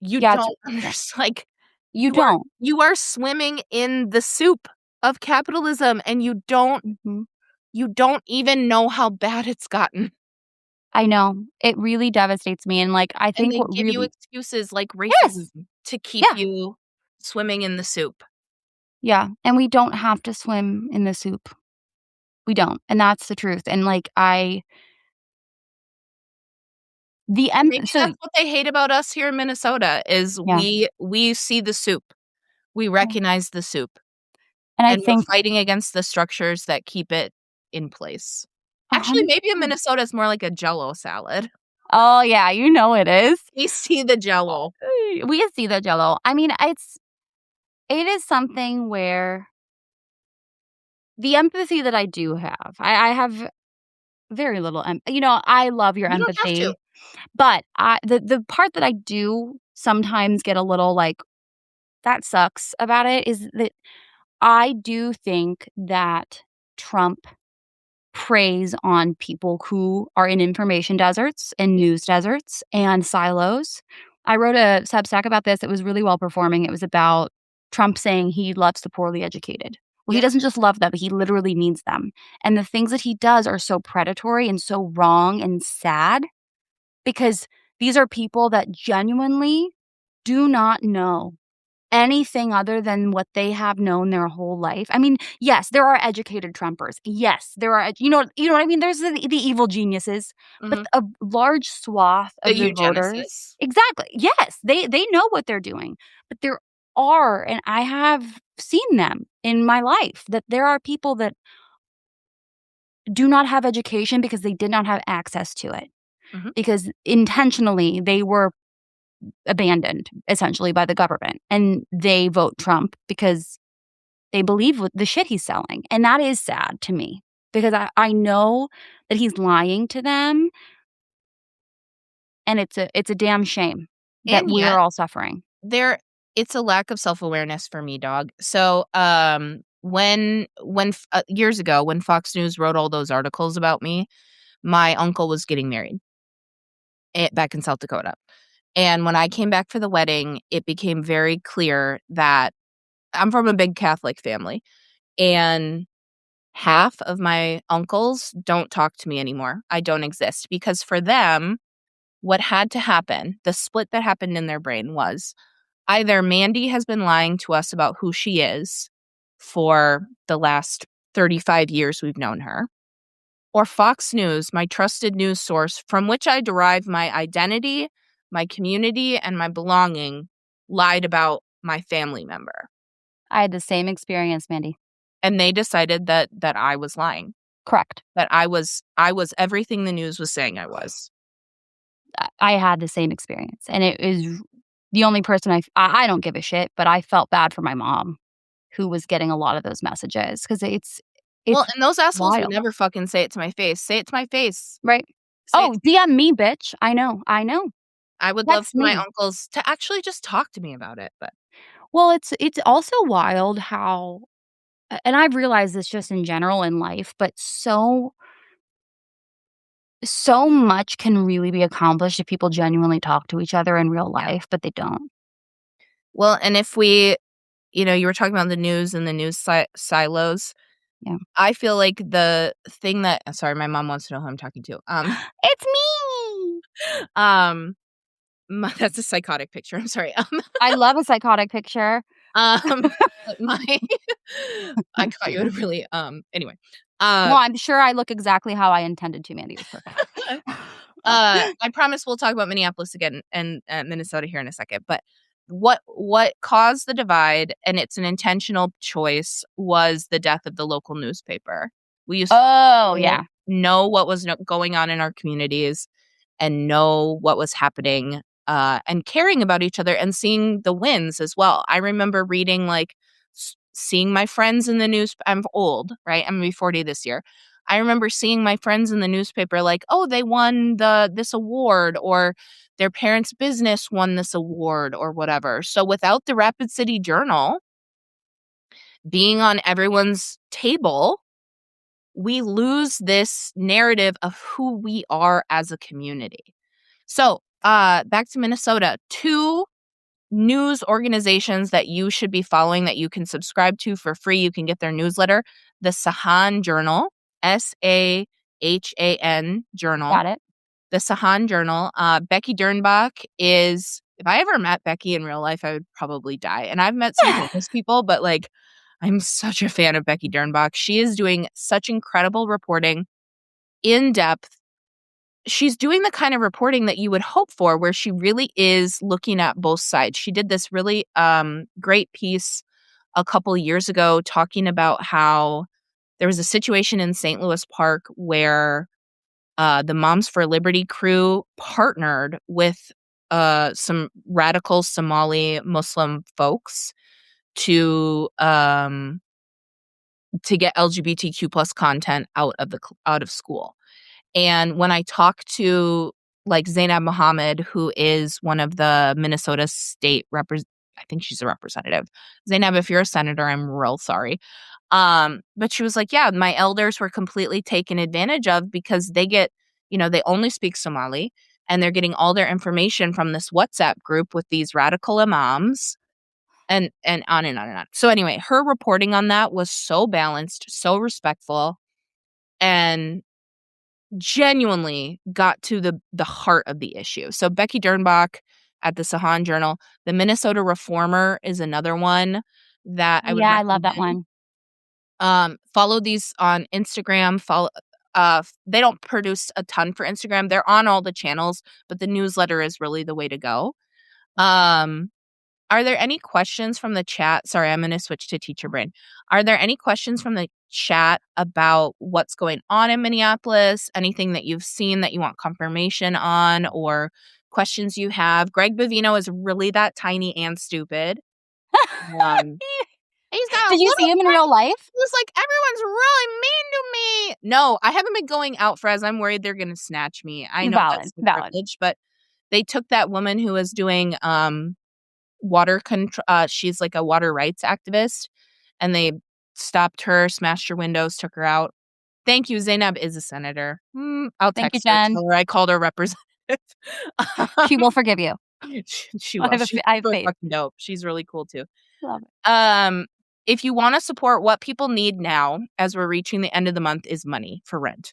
You Yeah, it's don't yeah. understand, like, You don't. you are swimming in the soup of capitalism, and Mhm. you don't even know how bad it's gotten. I know. It really devastates me, and, like, I And think they what give you really excuses like Yes! racism to keep Yeah. you swimming in the soup. Yeah, and we don't have to swim in the soup. We don't, and that's the truth, and, like, I the And em maybe so that's what they hate about us here in Minnesota is yeah, we see the soup. We yeah, recognize the soup, and I and we're think fighting against the structures that keep it in place. Actually, maybe in 100%. Minnesota, it's more like a Jell-O salad. Oh, yeah, you know it is. We see the Jell-O. We see the Jello. I mean, it is something where the empathy that I do have, I have very little I love your You don't have to. empathy, but the part that I do sometimes get a little, like, that sucks about it is that I do think that Trump preys on people who are in information deserts and Yeah, news deserts and silos. I wrote a Substack about this. It was really well performing. It was about Trump saying he loves the poorly educated. Well, he yeah, doesn't just love them, he literally needs them. And the things that he does are so predatory and so wrong and sad because these are people that genuinely do not know anything other than what they have known their whole life. I mean, yes, there are educated Trumpers. Yes, there are you know what I mean? There's the evil geniuses, but mhm. a large swath The of the voters eugenicists. exactly, yes, they know what they're doing, but there are, and I have seen them in my life, that there are people that do not have education because they did not have access to it, Mhm. because intentionally they were abandoned essentially by the government, and they vote Trump because they believe what the shit he's selling, and that is sad to me because I know that he's lying to them, and it's a damn shame that And we're yet, all suffering. there it's a lack of self-awareness for me, dog. So, years ago, when Fox News wrote all those articles about me, my uncle was getting married back in South Dakota. And when I came back for the wedding, it became very clear that I'm from a big Catholic family, and half of my uncles don't talk to me anymore. I don't exist because for them, what had to happen, the split that happened in their brain was either Mandi has been lying to us about who she is for the last 35 years we've known her, or Fox News, my trusted news source from which I derive my identity, my community, and my belonging, lied about my family member. I had the same experience, Mandy. And they decided that I was lying, Correct. that I was everything the news was saying I was. I had the same experience, and it is the only person I don't give a shit, but I felt bad for my mom who was getting a lot of those messages because Well, it's and those assholes would wild, never fucking say it to my face. Say it to my face. right? Say it "Oh, to DM me, bitch." I know. I would love That's for my me. uncles to actually just talk to me about it, but Well, it's also wild how and I've realized this just in general in life, but so So much can really be accomplished if people genuinely talk to each other in real Yeah. life, but they don't. Well, and if we you were talking about the news and the news silos. Yeah. I feel like the thing that sorry, my mom wants to know who I'm talking to. It's me! Um, that's a psychotic picture. I'm sorry. I love a psychotic picture. But my I caught you at a really anyway. No, Uh, I'm sure I look exactly how I intended to, Mandy. It was perfect. I promise we'll talk about Minneapolis again and Minnesota here in a second. But what caused the divide, and it's an intentional choice, was the death of the local newspaper. We used Oh, to yeah. know what was going on in our communities and know what was happening, and caring about each other and seeing the wins as well. I remember reading, like, seeing my friends in the news. I'm old, right? I'm gonna be 40 this year. I remember seeing my friends in the newspaper like, "Oh, they won this award," or "Their parents' business won this award," or whatever. So without the Rapid City Journal being on everyone's table, we lose this narrative of who we are as a community. So, back to Minnesota, 2 news organizations that you should be following that you can subscribe to for free. You can get their newsletter, the Sahan Journal, Sahan Journal, Got it. the Sahan Journal. Becky Dernbach is, if I ever met Becky in real life, I would probably die. And I've met some famous people, but like, I'm such a fan of Becky Dernbach. She is doing such incredible reporting, in depth. She's doing the kind of reporting that you would hope for, where she really is looking at both sides. She did this really great piece a couple years ago talking about how there was a situation in St. Louis Park where the Moms for Liberty crew partnered with some radical Somali Muslim folks to get LGBTQ plus content out of school. And when I talk to, like, Zainab Mohammed, who is one of the Minnesota state I think she's a representative. Zainab, if you're a senator, I'm real sorry. But she was like, "Yeah, my elders were completely taken advantage of because they only speak Somali, and they're getting all their information from this WhatsApp group with these radical imams." And on and on and on. So anyway, her reporting on that was so balanced, so respectful, and genuinely got to the heart of the issue. So Becky Dernbach at the Sahan Journal, the Minnesota Reformer is another one that I would Yeah, I love that recommend. one. Follow these on Instagram. They don't produce a ton for Instagram. They're on all the channels, but the newsletter is really the way to go. Um, are there any questions from the chat? Sorry, I'm going to switch to teacher brain. Are there any questions from the chat about what's going on in Minneapolis? Anything that you've seen that you want confirmation on, or questions you have? Greg Bavino is really that tiny and stupid. Um, he's got a Did you little see him in tiny. real life? He was like, "Everyone's really mean to me." No, I haven't been going out, Fres. I'm worried they're going to snatch me. I know Valid, that's the valid. privilege, but they took that woman who was doing water control. She's like a water rights activist, and they stopped her, smashed her windows, took her out. Thank you. Zainab is a senator. I'll Thank you, text her, Jen. tell her I called her representative. She will forgive you. She will. She's I have really faith. fucking dope. She's really cool too. Love it. If you want to support, what people need now as we're reaching the end of the month is money for rent.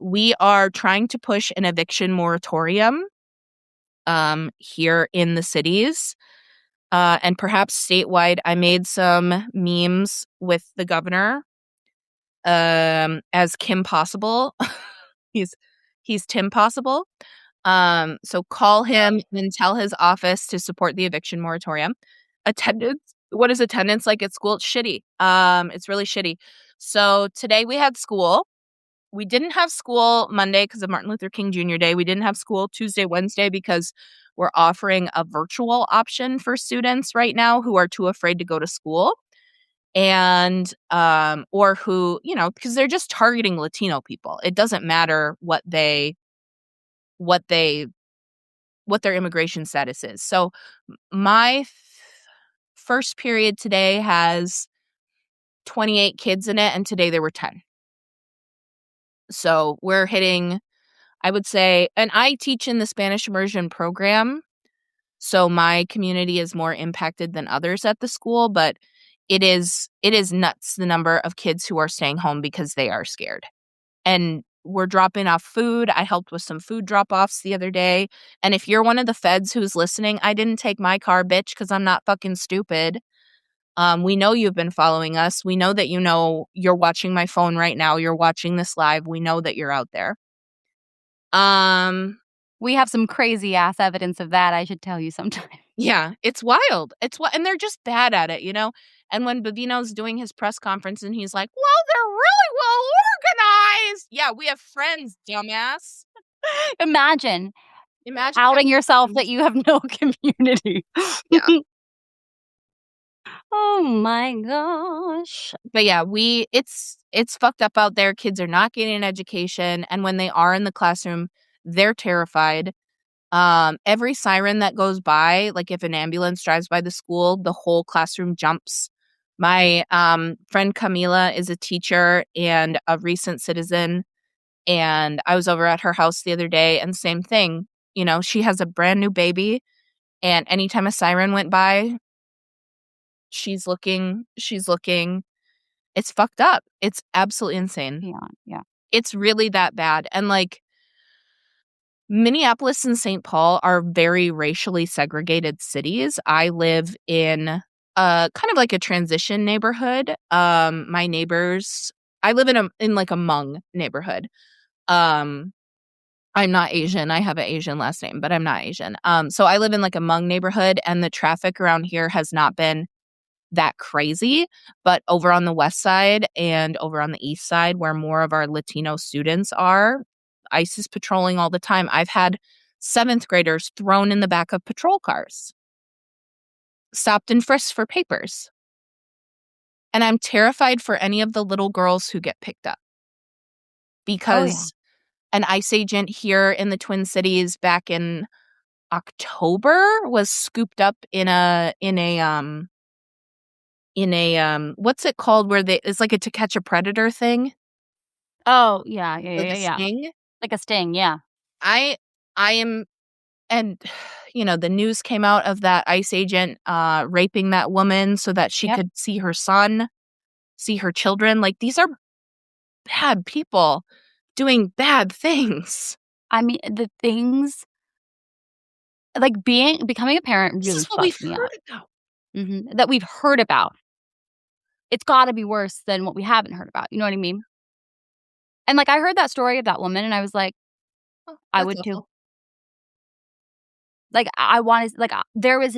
We are trying to push an eviction moratorium here in the cities. And perhaps statewide. I made some memes with the governor as Kim Possible. he's he's Tim Possible. So call him and tell his office to support the eviction moratorium. Attendance. What is attendance like at school? It's shitty. It's really shitty. So today we had school. We didn't have school Monday because of Martin Luther King Jr. Day. We didn't have school Tuesday, Wednesday because we're offering a virtual option for students right now who are too afraid to go to school, and or who, because they're just targeting Latino people. It doesn't matter what they what their immigration status is. So my first period today has 28 kids in it, and today there were 10. So we're hitting, I would say, and I teach in the Spanish immersion program, so my community is more impacted than others at the school, but it is nuts the number of kids who are staying home because they are scared. And we're dropping off food. I helped with some food drop-offs the other day. And if you're one of the feds who's listening, I didn't take my car, bitch, because I'm not fucking stupid. We know you've been following us. We know that you're watching my phone right now. You're watching this live. We know that you're out there. Um, We have some crazy ass evidence of that, I should tell you sometime. yeah, it's wild. And they're just bad at it, you know? And when Bavino's doing his press conference and he's like, well, they're really well organized. Yeah, we have friends, dumbass. Imagine Imagine outing having yourself that friends. you have no community. Yeah. Oh my gosh. But yeah, it's fucked up out there. Kids are not getting an education, and when they are in the classroom, they're terrified. Every siren that goes by, like if an ambulance drives by the school, the whole classroom jumps. My friend Camila is a teacher and a recent citizen, and I was over at her house the other day, and same thing. You know, she has a brand new baby, and anytime a siren went by, she's looking. It's fucked up. It's absolutely insane. Yeah, yeah. It's really that bad. And like Minneapolis and St. Paul are very racially segregated cities. I live in kind of like a transition neighborhood. My neighbors, I live in like a Hmong neighborhood. Um I'm not Asian. I have an Asian last name, but I'm not Asian. So I live in like a Hmong neighborhood, and the traffic around here has not been that crazy. But over on the west side and over on the east side, where more of our Latino students are, ICE is patrolling all the time. I've had seventh graders thrown in the back of patrol cars, stopped and frisked for papers. And I'm terrified for any of the little girls who get picked up Oh yeah. because an ICE agent here in the Twin Cities back in October was scooped up in a what's it called where it's like a To Catch a Predator thing, Oh, yeah, yeah, yeah, like yeah, a yeah. sting. Like a sting, yeah. I I am and the news came out of that ICE agent raping that woman so that she Yep. could see her son, see her children. Like these are bad people doing bad things. I mean, the things like becoming a parent This really is what we've fucked me heard up. about. That we've heard about. It's gotta be worse than what we haven't heard about, you know what I mean? And, like, I heard that story of that woman, and I was like, Oh, "I that's would too." awful. Like, I wanted like, there was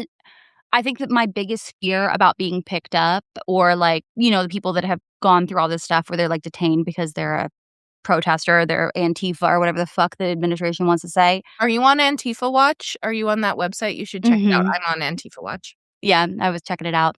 I think that my biggest fear about being picked up or, like, the people that have gone through all this stuff where they're, like, detained because they're a protester, they're Antifa or whatever the fuck the administration wants to say. Are you on Antifa Watch? Are you on that website? You should check it out. Mhm. I'm on Antifa Watch. Yeah, I was checking it out.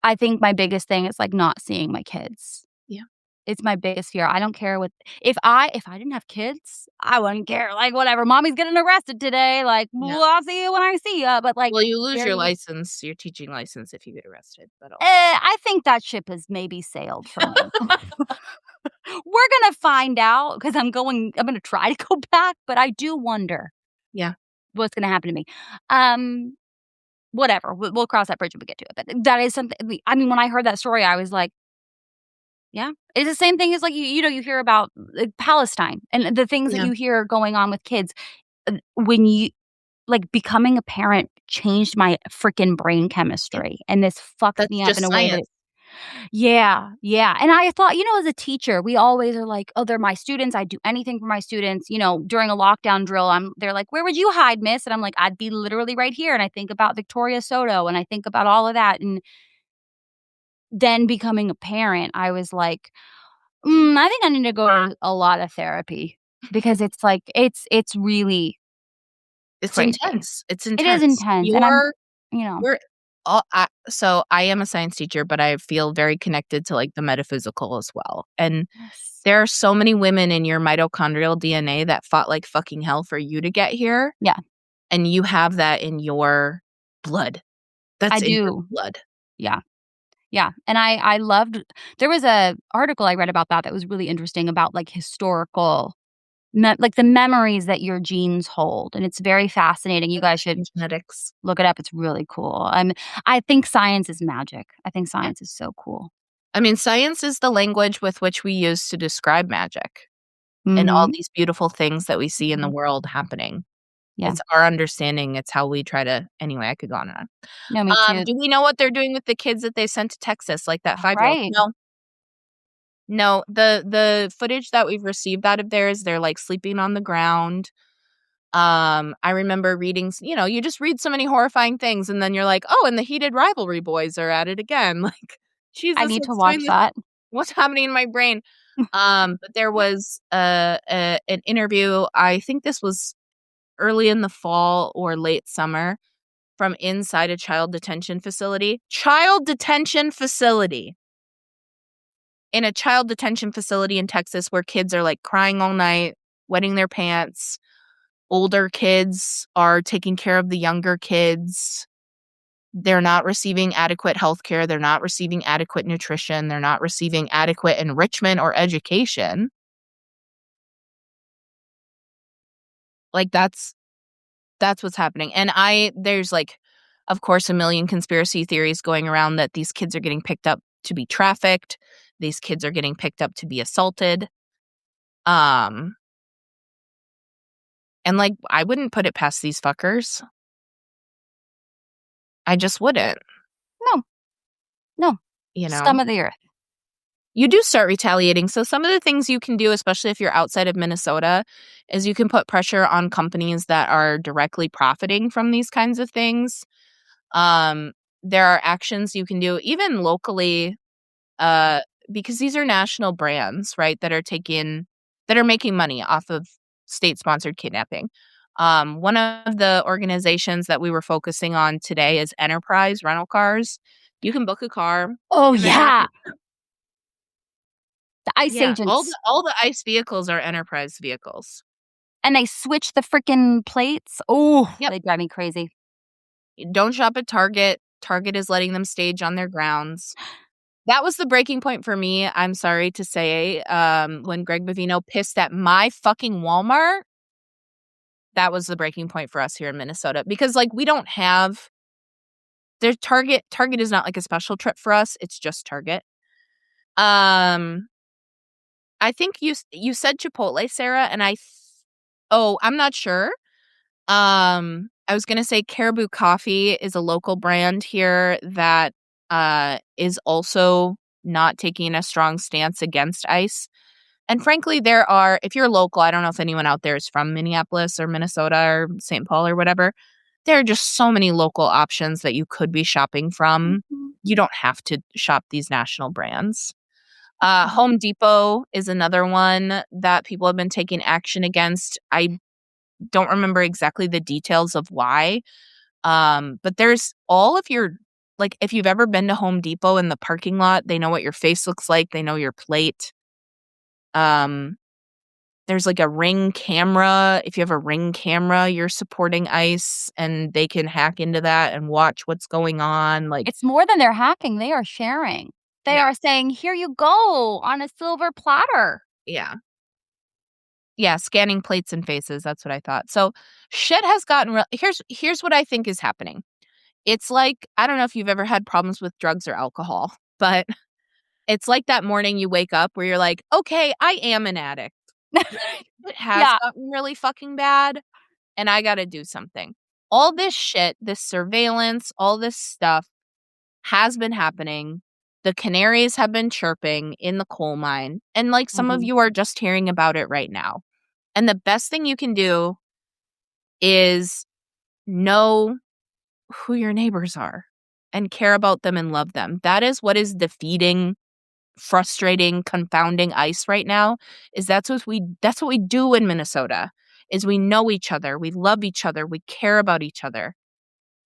I think my biggest thing is, like, not seeing my kids. Yeah. It's my biggest fear. I don't care what if I didn't have kids, I wouldn't care, like, whatever, "Mommy's getting arrested today," like, Yeah. "Well, I'll see you when I see ya," but, like, Well, you lose your very license, your teaching license if you get arrested, but I think that ship has maybe sailed for me. We're gonna find out because I'm gonna try to go back, but I do wonder yeah. what's gonna happen to me. Um, Whatever, we'll cross that bridge when we get to it, but that is something I mean, when I heard that story, I was like, "Yeah." It's the same thing as, like, you hear about, Palestine and the things that Yeah. you hear going on with kids. When you like, becoming a parent changed my freaking brain Yeah. chemistry, and this fucked That's me up in just a way that science. yeah, yeah, and I thought, as a teacher, we always are like, "Oh, they're my students, I'd do anything for my students," during a lockdown drill, they're like, "Where would you hide, miss?" And I'm like, "I'd be literally right here," and I think about Victoria Soto, and I think about all of that, and then becoming a parent, I was like, I think I need to go to a lot of therapy," because it's like it's really It's crazy. intense. It's It is intense. intense, and you know We're all so I am a science teacher, but I feel very connected to, like, the metaphysical as well, and Yes. there are so many women in your mitochondrial DNA that fought like fucking hell for you to get here, Yeah, and you have that in your blood. I That's in your do. blood. Yeah. Yeah, and I loved there was a article I read about that that was really interesting about, like, historical like, the memories that your genes hold, and it's very fascinating. You guys should Genetics. look it up, it's really cool. I think science is magic. I think Yeah. science is so cool. I mean, science is the language with which we use to describe magic and all Mhm, these beautiful things that we see in the mhm. world happening. Yeah. It's our understanding, it's how we try to anyway, I could go on and on. No, me too. Do we know what they're doing with the kids that they sent to Texas, like that 5-year-old? Right. No. No, the footage that we've received out of theirs, they're, like, sleeping on the ground. I remember reading you just read so many horrifying things, and then you're like, "Oh, and the heated rivalry boys are at it again." Like, I Jesus, need to watch that. what's happening in my brain? But there was an interview, I think this was early in the fall or late summer, from inside a child detention facility. Child detention facility! In a child detention facility in Texas where kids are, like, crying all night, wetting their pants. Older kids are taking care of the younger kids. They're not receiving adequate healthcare. They're not receiving adequate nutrition. They're not receiving adequate enrichment or education. Like, that's what's happening. And there's, like, of course, a million conspiracy theories going around that these kids are getting picked up to be trafficked. These kids are getting picked up to be assaulted. Um, and, like, I wouldn't put it past these fuckers. I just wouldn't, No, no. you know? Scum of the earth. You do start retaliating. So some of the things you can do, especially if you're outside of Minnesota, is you can put pressure on companies that are directly profiting from these kinds of things. Um, there are actions you can do even locally, uh, because these are national brands, right, that are making money off of state-sponsored kidnapping. One of the organizations that we were focusing on today is Enterprise Rental Cars. You can book a car, Oh, and they're not. yeah. The ICE Yeah, agents. all the ICE vehicles are Enterprise vehicles. And they switch the freaking plates. Oh, Yep. they drive me crazy. Don't shop at Target. Target is letting them stage on their grounds. That was the breaking point for me, I'm sorry to say, when Greg Bavino pissed at my fucking Walmart. That was the breaking point for us here in Minnesota because, like, we don't have there's Target is not like a special trip for us, it's just Target. Um, I think you said Chipotle, Sarah, and I'm not sure. I was gonna say Caribou Coffee is a local brand here that, is also not taking a strong stance against ICE. And frankly, if you're local, I don't know if anyone out there is from Minneapolis or Minnesota or St. Paul or whatever, there are just so many local options that you could be shopping from. Mhm, You don't have to shop these national brands. mhm. Home Depot is another one that people have been taking action against. I don't remember exactly the details of why. But there's all of your like, if you've ever been to Home Depot in the parking lot, they know what your face looks like, they know your plate. Um, there's, like, a Ring camera. If you have a Ring camera, you're supporting ICE, and they can hack into that and watch what's going on, like. It's more than they're hacking, they are sharing. They Yeah, are saying, "Here you go on a silver platter." yeah. Yeah, scanning plates and faces, that's what I thought. So, shit has gotten real. Here's what I think is happening. It's like I don't know if you've ever had problems with drugs or alcohol, but it's like that morning you wake up where you're like, "Okay, I am an addict. Like, it has Yeah. gotten really fucking bad, and I gotta do something." All this shit, this surveillance, all this stuff has been happening. The canaries have been chirping in the coal mine, and, like, some of Mhm. you are just hearing about it right now. And the best thing you can do is know who your neighbors are and care about them and love them. That is what is defeating, frustrating, confounding ICE right now, is that's what we do in Minnesota, is we know each other, we love each other, we care about each other.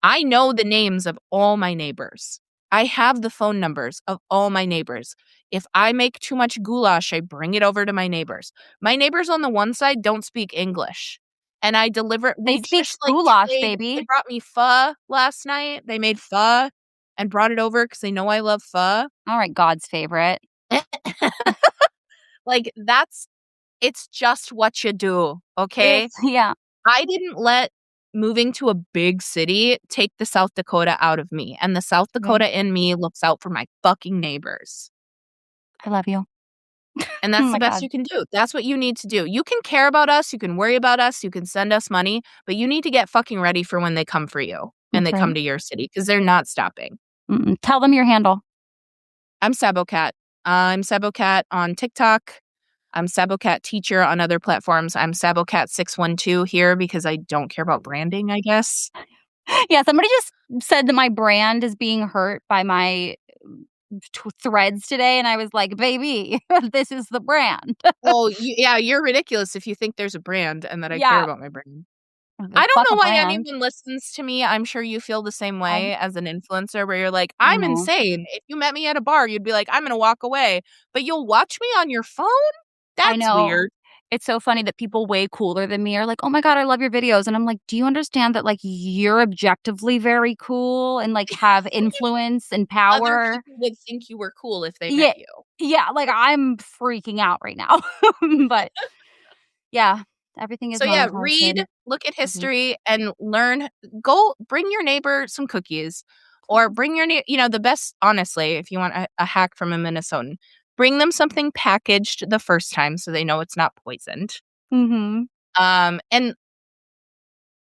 I know the names of all my neighbors. I have the phone numbers of all my neighbors. If I make too much goulash, I bring it over to my neighbors. My neighbors on the one side don't speak English. And I deliver They we speak just, like, goulash, trade they baby. brought me pho last night. They made pho. and brought it over because they know I love pho. All right, God's favorite. Like, it's just what you do, okay? It's yeah. I didn't let moving to a big city take the South Dakota out of me, and the South Right. Dakota in me looks out for my fucking neighbors. I love you. And Oh that's the my best God. you can do. That's what you need to do. You can care about us, you can worry about us, you can send us money, but you need to get fucking ready for when they come for you and That's they right. come to your city because they're not stopping. Tell them your handle. I'm Sabocat. I'm Sabocat on TikTok. I'm Sabocat teacher on other platforms. I'm Sabocat612 here because I don't care about branding, I guess. Yeah, somebody just said that my brand is being hurt by my threads today, and I was like, "Baby, this is the brand." Oh, yeah, you're ridiculous if you think there's a brand and that I care Yeah, about my brand. I don't fuck know a why brand. anyone listens to me. I'm sure you feel the same I way as an influencer where you're like, I "I'm know. insane." If you met me at a bar, you'd be like, "I'm gonna walk away." But you'll watch me on your phone? I That's know. weird. It's so funny that people way cooler than me are like, "Oh my god, I love your videos." And I'm like, "Do you understand that, like, you're objectively very cool and, like, have influence and Other power?" people would think you were cool if they met Yeah. you. Yeah, like, I'm freaking out right now. But, yeah, everything is So, yeah, monetarted. read, look at Mhm. history, and learn. Go bring your neighbor some cookies or bring your the best honestly, if you want a hack from a Minnesotan, bring them something packaged the first time so they know it's not poisoned. Mhm. And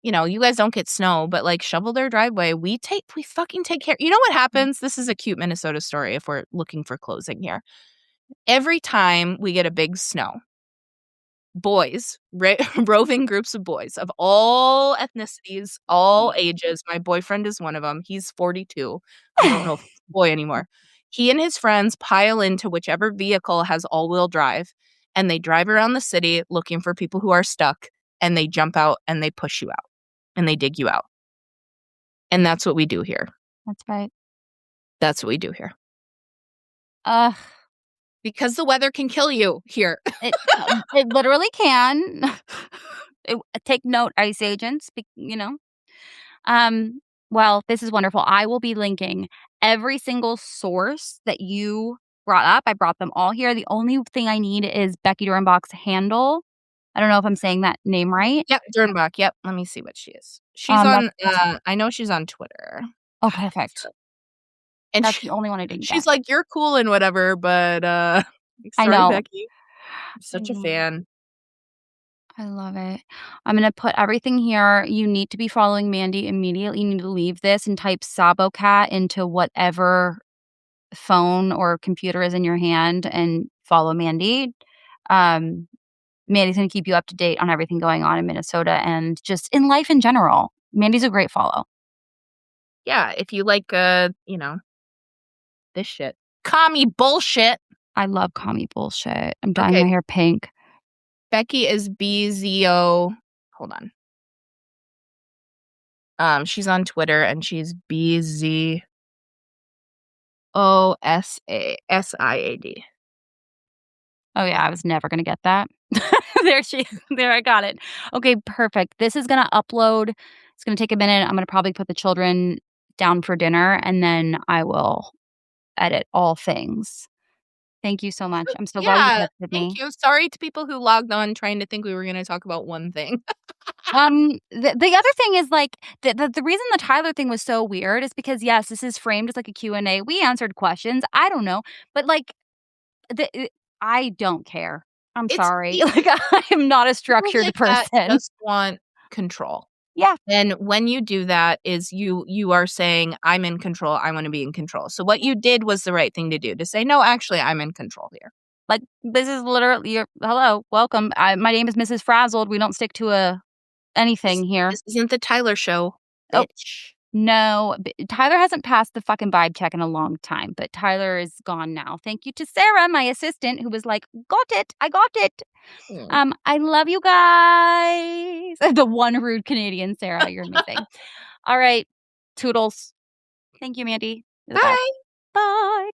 you guys don't get snow, but, like, shovel their driveway. We fucking take care. You know what happens? This is a cute Minnesota story if we're looking for closing here. Every time we get a big snow, boys, roving groups of boys of all ethnicities, all ages. My boyfriend is one of them. He's 42. I don't know if he's a boy anymore. He and his friends pile into whichever vehicle has all-wheel drive, and they drive around the city looking for people who are stuck, and they jump out, and they push you out, and they dig you out. And that's what we do here. That's right. That's what we do here. Ugh, Because the weather can kill you here. it literally can. Take note, ICE agents, Um, well, this is wonderful. I will be linking every single source that you brought up. I brought them all here. The only thing I need is Becky Dornbach's handle. I don't know if I'm saying that name right. Yep, Dernbach, yep, let me see what she is. She's That's on, I know she's on Twitter. oh, God, I think perfect. so. And That's the only one I didn't she's get. like, "You're cool and whatever, but, like, I sorry, know. Becky. I'm I such a know. fan." I love it. I'm gonna put everything here. You need to be following Mandy immediately. You need to leave this and type Sabocat into whatever phone or computer is in your hand and follow Mandy. Um, Mandy's gonna keep you up to date on everything going on in Minnesota and just in life in general. Mandy's a great follow. Yeah, if you like, this shit. Commie bullshit. I love commie bullshit. I'm dyeing my Okay, hair pink. Becky is BZO, hold on. She's on Twitter and she's BZOSASIAD. Oh, yeah, I was never gonna get that. There, I got it. Okay, perfect. This is gonna upload. It's gonna take a minute. I'm gonna probably put the children down for dinner, and then I will edit all things. Thank you so much. I'm so glad you Yeah, texted thank me. you. Sorry to people who logged on trying to think we were gonna talk about one thing. The other thing is, like, the reason the Tyler thing was so weird is because, yes, this is framed as, like, a Q&A. We answered questions. I don't know, but, like, I don't care. I'm It's sorry. pe Like, I am not a people structured like that person. just want control. Yeah. And when you do that is you are saying, "I'm in control, I wanna be in control." So what you did was the right thing to do, to say, "No, actually, I'm in control here." Like, this is literally your hello, welcome. My name is Mrs. Frazzled. We don't stick to anything here. This isn't the Tyler show, Oh, bitch. no. Tyler hasn't passed the fucking vibe check in a long time, but Tyler is gone now. Thank you to Sarah, my assistant, who was like, "Got it. I got it." Mm. I love you guys. The one rude Canadian, Sarah. You're amazing. All right. Toodles. Thank you, Mandy. You're the best. Bye. Bye.